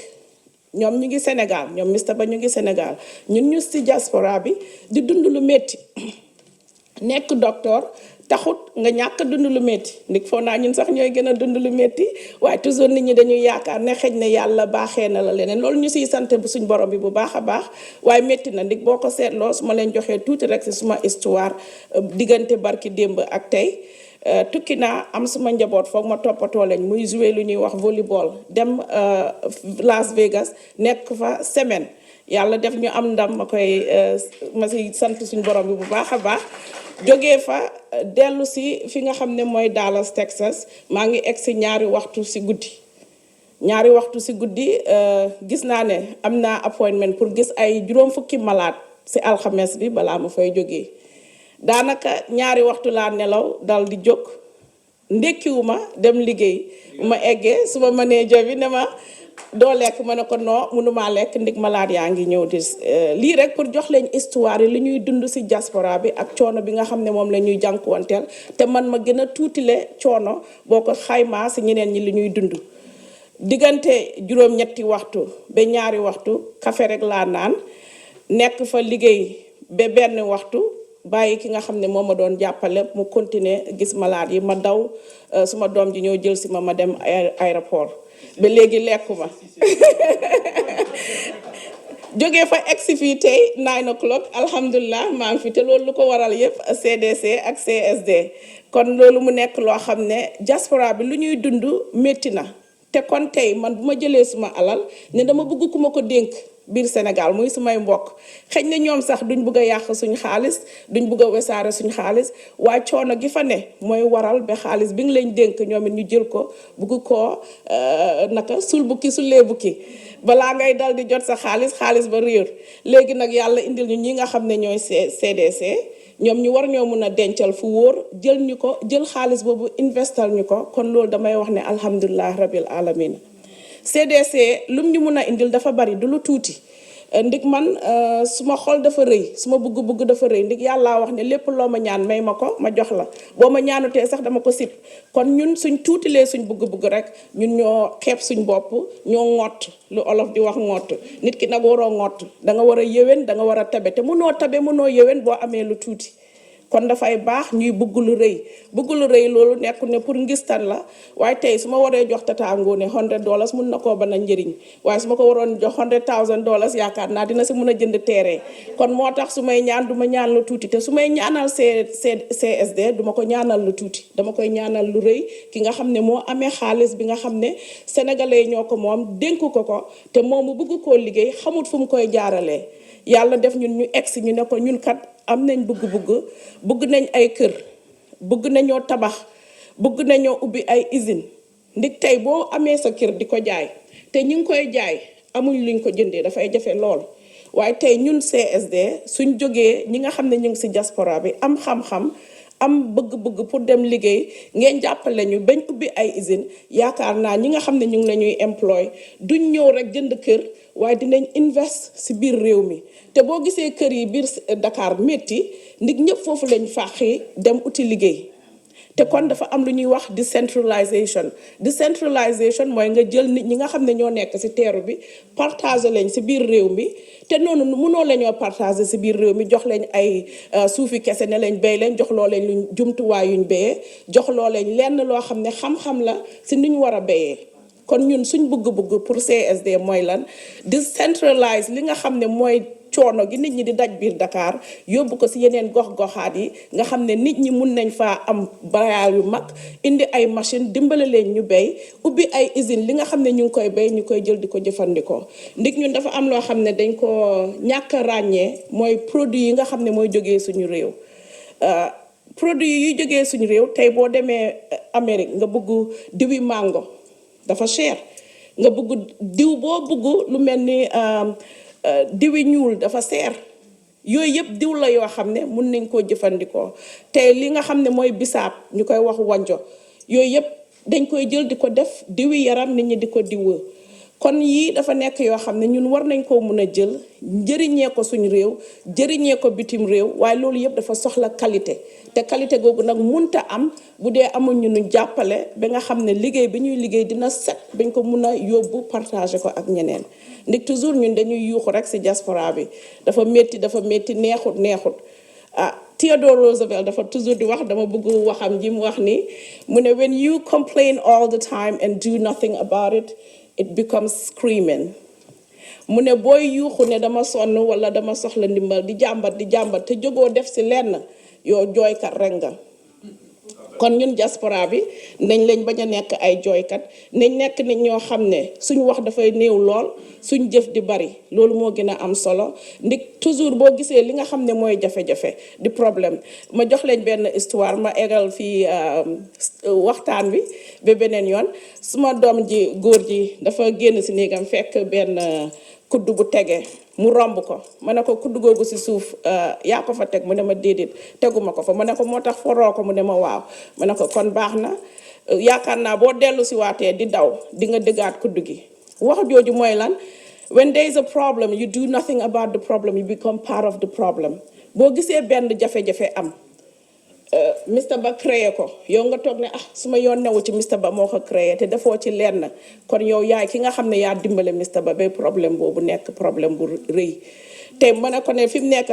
ñoom ñu ngi Sénégal ñoom Mr Ba ñu ngi Sénégal ñun ñu ci diaspora bi di dund lu métti nekk docteur taxut nga ñàkk dund lu métti ndik foo naa ñun sax ñooy gën a dund lu métti waaye toujours nit ñi dañuy yaakaar ne xëj na yàlla baaxee na la leneen loolu ñu siy sant bu suñ borom bi bu baax a baax waaye métti na ndik boo ko seetloo su ma leen joxee tuuti rek ci suma histoire diggante barki démb ak tey tukki naa am suma njaboot foog ma toppatoo leen muy jouer lu ñuy wax volleyball dem Las Vegas nekk fa semaine yàlla def ñu am ndam ma si sant suñu borom bi bu baax a baax jógee fa dellu si fi nga xam ne mooy Dallas Texas maa ngi egg si ñaari waxtu si guddi gis naa ne am naa appointment pour gis ay juróom fukki malade si alxames bi balaa ma fay jógee daanaka ñaari waxtu laa nelaw dal di jóg ndekkiwuma dem liggéey bu ma eggee suma manager bi ne ma doo lekk ma ne ko non mënumaa lekk ndig malade yaa ngi ñëw di lii rek pour jox leen histoire yi li ñuy dund ci diaspora bi ak coono bi nga xam ne moom la ñuy jànkuwanteel te man ma gën a tuutile coono boo ko xaymaa ci ñeneen ñi li ñuy dund diggante juróom-ñetti waxtu ba ñaari waxtu café rek laa naan nekk fa liggéey ba benn waxtu bàyyi ki nga xam ne moo ma doon jàppale mu continuer gis malade yi ma daw suma doom ji ñëw jël si ma dem aéroport ba léegi lekkuma jógee fa egsi fii tey 9 o'clock alhamdulilah maa ngi fi te loolu lu ko waral yëpp CDC ak CSD kon loolu mu nekk loo xam ne diaspora bi lu ñuy dund métti na te kon tey man bu ma jëlee suma alal ne dama bëgg ku ma ko dénk biir Sénégal muy sumay mbokk xëy na ñoom sax duñ bëgg a yàq suñ xaalis duñ bëgg a wesaare suñ xaalis waaye coono gi fa ne mooy waral ba xaalis bi nga leen dénk ñoom it ñu jël ko bëgg koo naka sul bukki sulee bukki balaa ngay dal di jot sa xaalis ba réer léegi nag yàlla indil ñu ñi nga xam ne ñooy CDC ñoom ñu war ñoo mun a dencal fu wóor jël xaalis boobu investal ñu ko kon loolu damay wax ne alhamdulilah rabil alamin CDC lum ñu mun a indil dafa bari du lu tuuti ndig man suma xol dafa rëy suma bëgg dafa rëy ndig yàllaa wax ne lépp loo ma ñaan may ma ko ma jox la boo ma ñaanutee sax dama ko sib kon ñun suñ tuutilee suñ bëgg rek ñun ñoo xeeb suñ bopp ñoo ŋott lu olof di wax ŋott nit ki nag waroo ŋott da nga war a yéwén da nga war a tabe te mënoo yéwén boo amee lu tuuti kon dafay baax ñuy bëgg lu rëy loolu nekku ne pour ngistan la waaye tey su ma waree jox Tata Ngoné $100 mun na koo ban a njëriñ waaye su ma ko waroon jox $100,000 yaakaar naa dina si mun a jënd terrain kon moo tax su may ñaan du ma ñaan lu tuuti te su may ñaanal CSD du ma ko ñaanal lu tuuti dama koy ñaanal lu rëy ki nga xam ne moo amee xaalis bi nga xam ne sénégalais ñoo ko moom dénk ko te moom mu bëgg koo liggéey xamut fu mu koy jaaralee yàlla def ñun ñu egsi ñu ne ko ñun kat am nañ bëgg nañ ay kër bëgg nañoo tabax bëgg nañoo ubbi ay usine ndik tey boo amee sa kër di ko jaay te ñu ngi koy jaay amuñ luñ ko jëndee dafay jafe lool waaye tey ñun CSD suñ jógee ñi nga xam ne ñu ngi ci diaspora bi am xam-xam am bëgg-bëgg pour dem liggéey ngeen jàppale ñu bañ ubbi ay usine yaakaar naa ñi nga xam ne ñu ngi la ñuy employ duñ ñëw rek jënd kër waaye dinañ invest ci biir réew mi te boo gisee kër yi biir Dakar métti ndig ñëpp foofu lañ fàqi dem uti liggéey te kon dafa am lu ñuy wax decentralisation mooy nga jël nit ñi nga xam ne ñoo nekk ci teeru bi partager leen ci biir réew mi te noonu mënoo la ñoo partager ci biir réew mi jox leen ay suufi kese ne leen béy leen jox loo leen luñ jumtuwaay yuñ béyee jox loo leen lenn loo xam ne xam-xam la ci ni ñu war a béyee kon ñun suñ bëgg-bëgg pour CSD mooy lan decentralize li nga xam ne mooy coono gi nit ñi di daj biir Dakar yóbbu ko ci yeneen gox-goxaat yi nga xam ne nit ñi mun nañ faa am barayaal yu mag indi ay machine dimbale leen ñu béy ubbi ay usine li nga xam ne ñu ngi koy béy ñu koy jël di ko jëfandikoo ndig ñun dafa am loo xam ne dañ ko ñàkk a ràññee mooy produit yi nga xam ne mooy jógee suñu réew produit yi jógee suñu réew tey boo demee Amérique nga bëgg diwi mango dafa cher nga bëgg diw boo bëgg lu mel ni diwi ñuul dafa seer yooyu yëpp diw la yoo xam ne mun nañ koo jëfandikoo te li nga xam ne mooy bisaab ñu koy wax wanjo yooyu yëpp dañ koy jël di ko def diwi yaram nit ñi di ko diw kon yii dafa nekk yoo xam ne ñun war nañ koo mun a jël njëriñee ko suñu réew jëriñee ko bitim réew waaye loolu yëpp dafa soxla qualité te qualité googu nag munta am bu dee amul ñu nu jàppale ba nga xam ne liggéey bi ñuy liggéey dina set bañ ko mun a yóbbu partager ko ak ñeneen ndik toujours ñun dañuy yuuxu rek ci diaspora bi dafa métti neexut Theodore Roosevelt dafa toujours di wax dama bëgg waxam ji mu wax ni mu ne when you complain all the time and do nothing about it it becomes screaming mu ne booy yuuxu ne dama sonn wala dama soxla ndimbal di jàmbat te jógoo def ci lenn yow jooykat rek nga kon ñun diaspora bi nañ lañ bañ a nekk ay jooykat nañ nekk nit ñoo xam ne suñu wax dafay néew lool suñ jëf di bari loolu moo gën a am solo ndik toujours boo gisee li nga xam ne mooy jafe-jafe di problème ma jox leen benn histoire ma egal fii waxtaan bi ba beneen yoon suma doom ji góor ji dafa génn ci néegam fekk benn kudd bu tege mu romb ko ma ne ko kudd googu ci suuf yaa ko fa teg mu ne ma déedéet teguma ko fa ma ne ko moo tax foroo ko mu ne ma waaw ma ne ko kon baax na yaakaar naa boo dellu ci waatee di daw di nga dëggaat kudd gi wax jooju mooy lan when there is a problem you do nothing about the problem you become part of the problem boo gisee benn jafe-jafe am Mr Ba créé ko yow nga toog ne suma yoon newu ci Mr Ba moo ko créé te defoo ci lenn kon yow yaay ki nga xam ne yaa dimbale Mr Ba ba problème boobu nekk problème bu rëy te ma ne ko ne fi mu nekk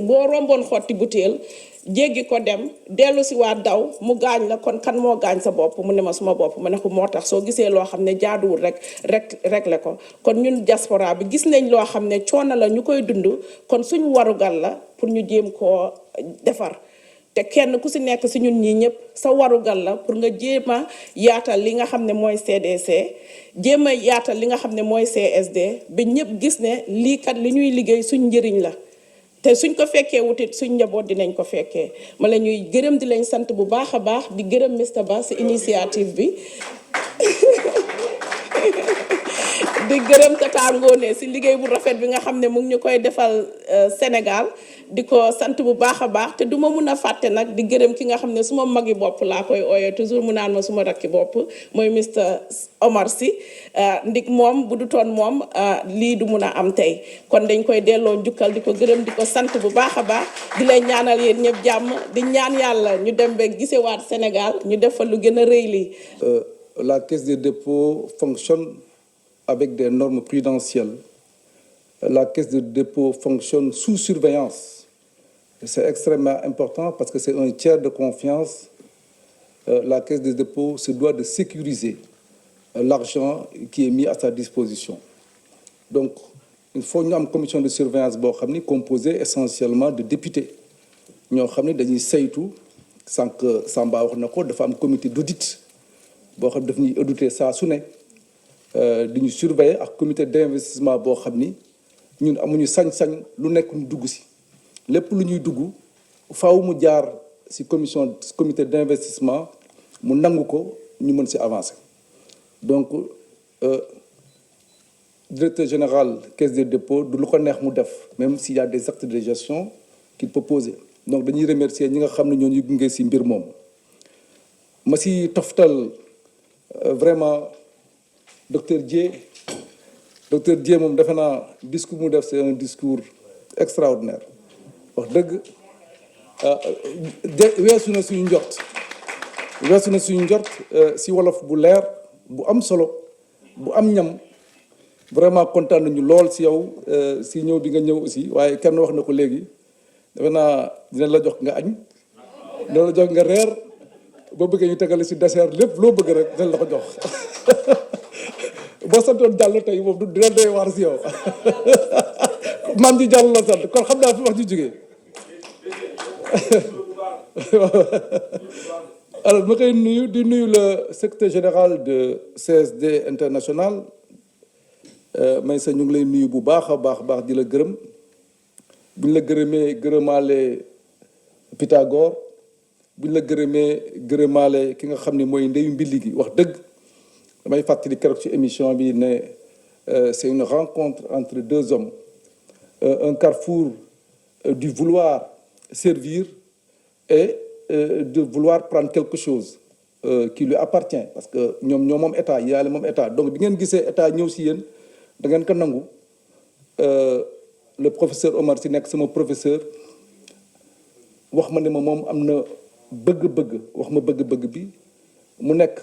boo romboon xotti butéel jéggi ko dem dellu si waat daw mu gaañ la kon kan moo gaañ sa bopp mu ne ma suma bopp ma ne ko moo tax soo gisee loo xam ne jaaduwul rek régler ko kon ñun diaspora bi gis nañ loo xam ne coono la ñu koy dund kon suñu warugal la pour ñu jéem koo defar te kenn ku si nekk si ñun ñii ñëpp sa warugal la pour nga jéem a yaatal li nga xam ne mooy CDC jéem a yaatal li nga xam ne mooy CSD ba ñëpp gis ne lii kat li ñuy liggéey suñ njëriñ la te suñ ko fekkee wutit suñ njaboot dinañ ko fekkee ma la ñuy gërëm di lañ sant bu baax a baax di gërëm Mr Ba si initiative bi di gërëm Tata Ngoné si liggéey bu rafet bi nga xam ne mu ngi ñu koy defal Sénégal di ko sant bu baax a baax te du ma mun a fàtte nag di gërëm ki nga xam ne suma magi bopp laa koy ooyee toujours mu naan ma suma rakki bopp mooy Mr Omar Sy ndik moom bu du toon moom lii du mun a am tey kon dañ koy delloo njukkal di ko gërëm di ko sant bu baax a baax di lay ñaanal yéen ñëpp jàmm di ñaan yàlla ñu dem ba gisewaat Sénégal ñu def fa lu gën a rëy lii. La Caisse des dépôts fonctionne avec des normes prudentielles. La Caisse de dépôt fonctionne sous surveillance. C'est extrêmement important parce que c'est un tiers de confiance. La Caisse de dépôt se doit de sécuriser l'argent qui est mis à sa disposition. Donc, il faut une commission de surveillance composée essentiellement de députés. Nous avons dañuy saytu sank Samba wax nako dafa am comité d'audit bo xam daf ñuy auditer saa su ne di ñu surveiller ak comité d'investissement boo xam ni ñun amuñu sañ-sañ lu nekk ñu dugg si lépp lu ñuy dugg faaw mu jaar si comité d'investissement mu nangu ko ñu mën si avancer donc directeur général caisse des dépôts du lu ko neex mu def même s'il y a des actes de gestion qu'il peut poser donc dañuy remercier ñi nga xam ne ñoo ñu gunge si mbir moom ma si toftal vraiment docteur Dieng moom defe naa discours mu def c'est un discours extraordinaire wax dëgg weesu na suñu njort si wolof bu leer bu am solo bu am ñam vraiment kontaan nañu lool si yow si ñëw bi nga ñëw aussi waaye kenn wax na ko léegi defe naa dina la jox nga añ dina la jox nga reer boo bëggee ñu tegale si dessert lépp loo bëgg rek dina la ko jox boo santoon jàll tey moom du dina doy waar si yow maam ji jàll la sant kon xam naa fi wax ji jógee alors ma koy nuyu di nuyu le secrétaire général de CSD international may sa ñu ngi lay nuyu bu baax a baax di la gërëm bu ñu la gërëmee gërëmaale Pythagore bu ñu la gërëmaale ki nga xam ne mooy ndeyu mbilli gi wax dëgg damay fàttali keroog ci émission bi ne c'est une rencontre entre deux hommes un carrefour du vouloir servir et de vouloir prendre quelque chose qui lui appartient parce que ñoom ñoo moom état yàlla moom état donc bi ngeen gisee état ñëw si yéen da ngeen ko nangu le professeur Omar Sy nekk sama professeur wax ma ne ma moom am na bëgg-bëgg wax ma bëgg-bëgg bi mu nekk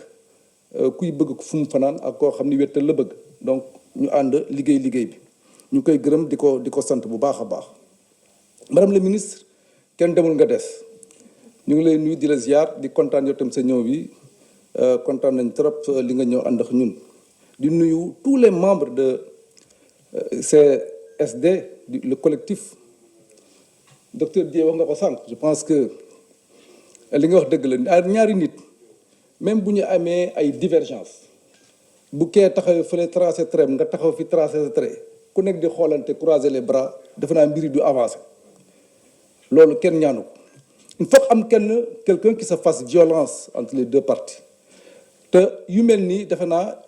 kuy bëgg fu mu fanaan ak koo xam ni wettal la bëgg donc ñu ànd liggéey bi ñu koy gërëm di ko sant bu baax a baax madame le ministre kenn demul nga des ñu ngi lay nuyu di la ziar di kontaan yow tam sa ñëw bi kontaan nañ trop li nga ñëw ànd ak ñun di nuyu tous les membres de CSD le collectif docteur Dieng wax nga ko sànq je pense que li nga wax dëgg la ñaari nit même bu ñu amee ay divergence bu kee taxaw fële tracé trait nga taxaw fi tracé sa trait ku nekk di xoolante croiser les bras defe naa mbiri du avancer loolu kenn ñaanu ko il faut am quelqu'un qui se fasse violence entre les deux parties te yu mel nii defe naa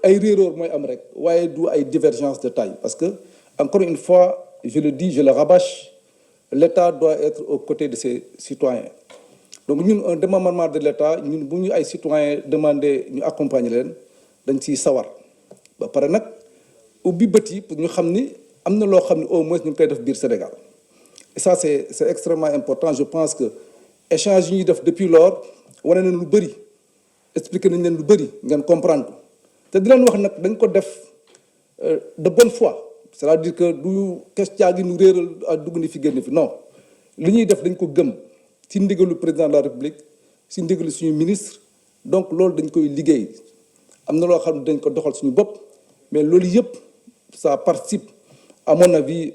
ay réeróor mooy am rek waaye du ay divergence de taille parce que encore une fois je le dis je le rabâche l'État doit être aux côtés de ses citoyens donc ñun un démembrement de l'État ñun bu ñu ay citoyens demandé ñu accompagner leen dañ ciy sawar ba pare nag ubbi bët yi pour ñu xam ni am na loo xam ne au moins ñu ngi koy def biir Sénégal et ça c'est extrêmement important je pense que échange yi ñuy def depuis lors wane nañ lu bëri expliqué nañ leen lu bëri ngeen comprendre ko te di leen wax nag dañ ko def de bonne foi c'est-à-dire que du kes caagi nu réeral ak dugg ni fi génn fi non li ñuy def dañ ko gëm ci ndigalu président de la république ci ndigalu suñu ministre donc loolu dañ koy liggéey am na loo xam ne dañ ko doxal suñu bopp mais loolu yëpp ça participe à mon avis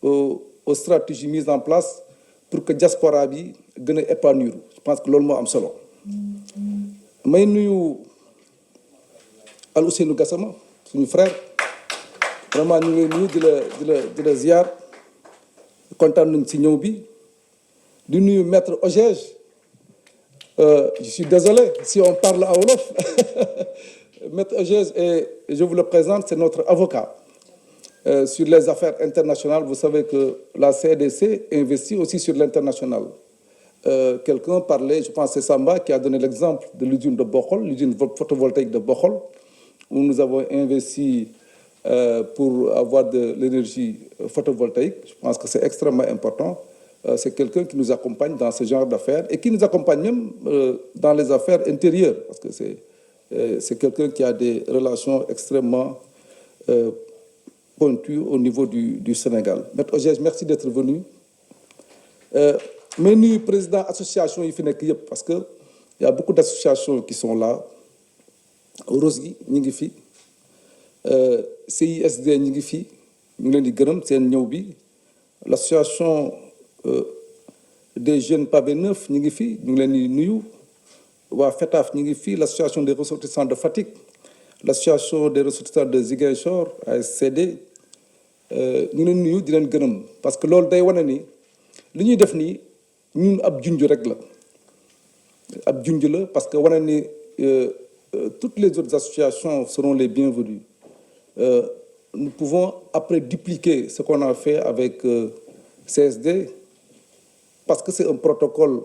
aux stratégies mises en place pour que diaspora bi gën a épanouir je pense que loolu moo am solo may nuyu Al Ousseynou Gassama suñu frère vraiment ñu ngi lay nuyu di la ziar kontaan nañ ci ñëw bi di nuyu maître Ogege je suis désolé si on parle à wolof maître Ogege et je vous le présente c'est notre avocat sur les affaires internationales vous savez que la CDC investit aussi sur l'international quelqu'un parlait je pense c'est Samba qui a donné l'exemple de l'usine de Bokhol l'usine photovoltaïque de Bokhol où nous avons investi pour avoir de l'énergie photovoltaïque. Je pense que c'est extrêmement important. C'est quelqu'un qui nous accompagne dans ce genre d'affaires et qui nous accompagne même dans les affaires intérieures parce que c'est quelqu'un qui a des relations extrêmement pointues au niveau du Sénégal. Maître Ogege, merci d'être venu. Mais nous, président association, il fait parce qu'il y a beaucoup d'associations qui sont là. Rosgi, ñu ngi fi CISD ñu ngi fi ñu ngi leen di gërëm seen ñëw bi l'association des jeunes Pavé Neuf ñu ngi fi ñu ngi leen di nuyu waa FETAF ñu ngi fi l'association des ressortissants de Fatick l'association des ressortissants de Ziguinchor ASCD ñu ngi leen nuyu di leen gërëm parce que loolu day wane ni li ñuy def nii ñun ab junj rek la ab junj la parce que wane ni toutes les autres associations seront les bienvenues. Nous pouvons après dupliquer ce qu'on a fait avec CSD parce que c'est un protocole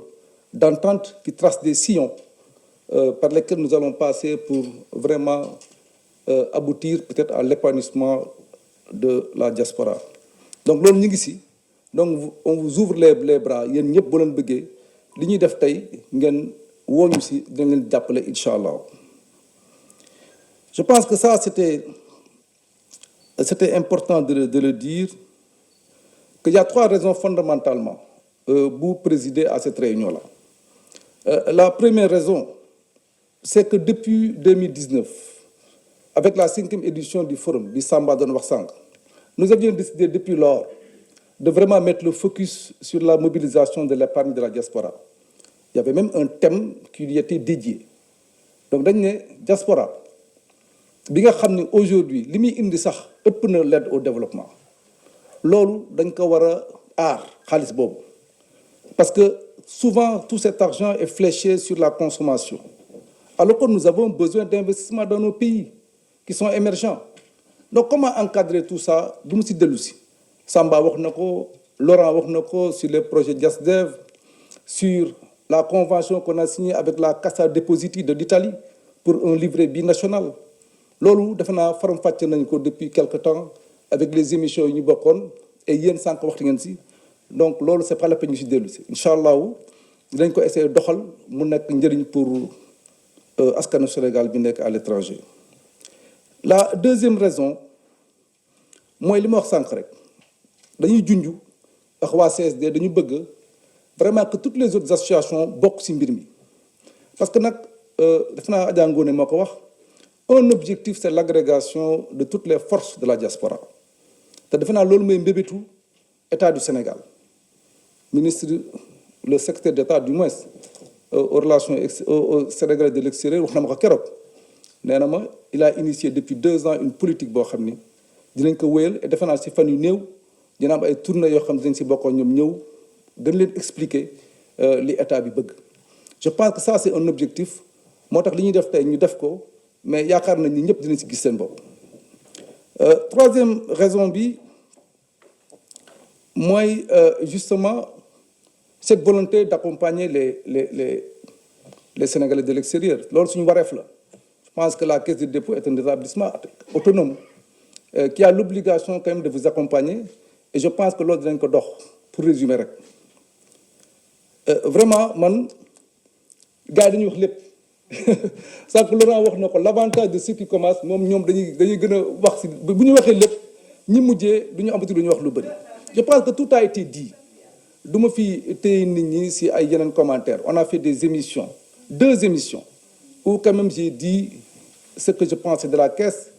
d'entente qui trace des sillons par lesquels nous allons passer pour vraiment aboutir peut-être à l'épanouissement de la diaspora. Donc loolu ñu ngi ci donc on vous ouvre les bras yéen ñëpp boo leen bëggee li ñuy def tey ngeen wooñu ci dinañ leen jàppale incha allah. Je pense que ça, c'était important de le dire, qu'il y a 3 raisons fondamentalement pour présider à cette réunion-là. La première raison, c'est que depuis 2019, avec la 5e édition du forum, du Samba de Noarsang, nous avions décidé depuis lors de vraiment mettre le focus sur la mobilisation de l'épargne de la diaspora. Il y avait même un thème qui lui était dédié. Donc, dans la diaspora, bi nga xam ne aujourd'hui li muy indi sax ëpp na l'aide au développement loolu dañ ko war a aar xaalis boobu parce que souvent tout cet argent est fléché sur la consommation alors que nous avons besoin d'investissements dans nos pays qui sont émergents donc comment encadrer tout ça du mu si dellu si Samba wax na ko Laurent wax na ko sur les projets JASDEV sur la convention qu'on a signée avec la Cassa Depositi de l'Italie pour un livret binational loolu defe naa faram-fàcce nañ ko depuis quelque temps avec les émissions yi ñu bokkoon et yéen sànq waxtu ngeen si donc loolu c'est pas la peine ñu si dellu si incha allahu dinañ ko essayer doxal mu nekk njëriñ pour askanu Sénégal bi nekk à l'étranger. La deuxième raison mooy li ma wax sànq rek dañuy junj ak waa CSD dañu bëgg vraiment que toutes les autres associations bokk si mbir mi parce que nag defe naa Adja Ngoné moo ko wax. Un objectif, c'est l'agrégation de toutes les forces de la diaspora. te defe naa loolu mooy mbébétu état du Sénégal ministre le secrétaire d'État du moins aux relations au Sénégalais de l'extérieur wax na ma ko keroog nee na ma il a initié depuis 2 ans une politique boo xam ni dinañ ko wéyal et defe naa si fan yu néew dina am ay tournées yoo xam ne dinañ si bokkoon ñoom ñëw gën leen expliquer li état bi bëgg. Je pense que ça c'est un objectif moo tax li ñuy def tey ñu def ko. Mais yaakaar nañ ni ñëpp dinañ ci gis seen bopp. Troisième raison bi mooy justement cette volonté d'accompagner les Sénégalais de l'extérieur loolu suñu wareef la. Je pense que la Caisse de dépôt est un établissement autonome qui a l'obligation quand même de vous accompagner et je pense que loolu dinañ ko dox pour résumer rek vraiment man gars yi dañuy wax lépp. sànq Laurent wax na ko l'avantage de ceux qui commencent moom ñoom dañuy gën a wax si bu ñu waxee lépp ñi mujjee du ñu amati lu ñu wax lu bëri. Je pense que tout a été dit du ma fi téye nit ñi si ay yeneen commentaires. On a fait des émissions, 2 émissions où quand même j'ai dit ce que je pensais de la caisse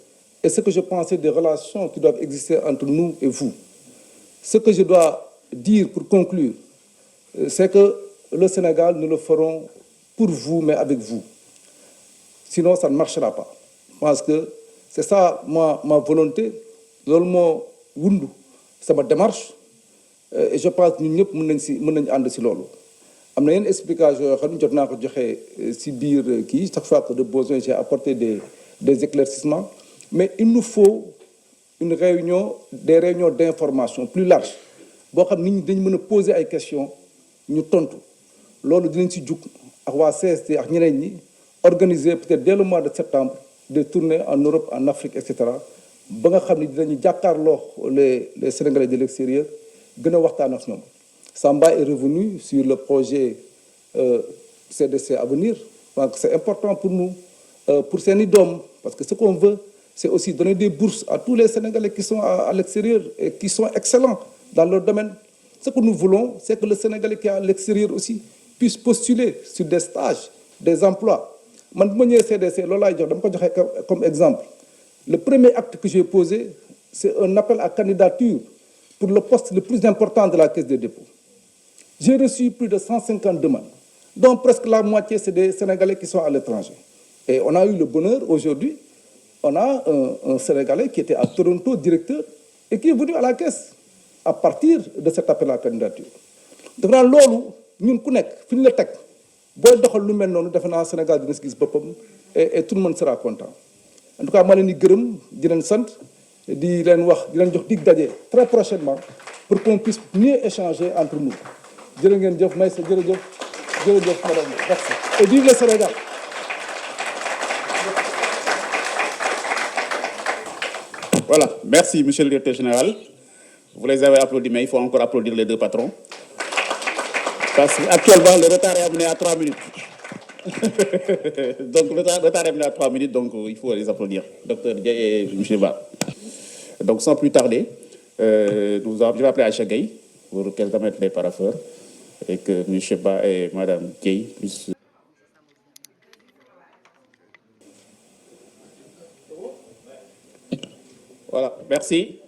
et ce que je pensais des relations qui doivent exister entre nous et vous. Ce que je dois dire pour conclure, c'est que le Sénégal, nous le ferons pour vous, mais avec vous. Sinon, ça ne marchera pas. Je pense que c'est ça ma volonté. loolu moo wundu sama démarche et je pense que ñun ñëpp mën nañu ànd si loolu. am na yenn explication yoo xam ne jot naa ko joxe si biir kii chaque fois que de besoin j'ai apporté des éclaircissements mais il nous faut des réunions d'information plus larges boo xam nit ñi dañ mën a poser ay questions ñu tontu loolu dinañ si jug ak waa CST ak ñeneen ñi organiser peut-être dès le mois de septembre des tournées en Europe en Afrique etc. ba nga xam ne dinañu jàkkaarloo les Sénégalais de l'extérieur gën a waxtaan ak ñoom. Samba est revenu sur le projet CDC à venir. Donc c'est important pour nous, pour seeni doom, parce que ce qu'on veut, c'est aussi donner des bourses à tous les Sénégalais qui sont à l'extérieur et qui sont excellents dans leur domaine. Ce que nous voulons, c'est que le Sénégalais qui est à l'extérieur aussi puisse postuler sur des stages, des emplois. Man bu ma ñëwee CDC loolu laay jox dama ko joxe comme exemple. Le premier acte que j'ai posé, c'est un appel à candidature pour le poste le plus important de la Caisse des dépôts. J'ai reçu plus de 150 demandes, dont presque la moitié, c'est des Sénégalais qui sont à l'étranger. Et on a eu le bonheur aujourd'hui, on a un Sénégalais qui était à Toronto, directeur, et qui est venu à la Caisse à partir de cet appel à candidature. Devant loolu ñun ku nekk fi ñu la teg booy doxal lu mel noonu defe naa Sénégal dina si gis boppam et tout le monde sera content. En tout cas maa leen di gërëm di leen sant di leen wax di leen jox dig daje très prochainement pour qu'on puisse mieux échanger entre nous jërë ngeen jëf Maïssa jërëjëf madame merci et vive le Sénégal. Voilà, merci monsieur le directeur général. Vous les avez applaudis, mais il faut encore applaudir les 2 patrons. Parce qu'actuellement, le retard est amené à 3 minutes. Donc le retard est amené à 3 minutes, donc il faut les applaudir, docteur Dieye et M. Ba. Donc sans plus tarder, je vais appeler Aïcha Gueye pour qu'elle remette les parapheurs et que M. Ba et Mme Dieye puissent... Voilà, merci.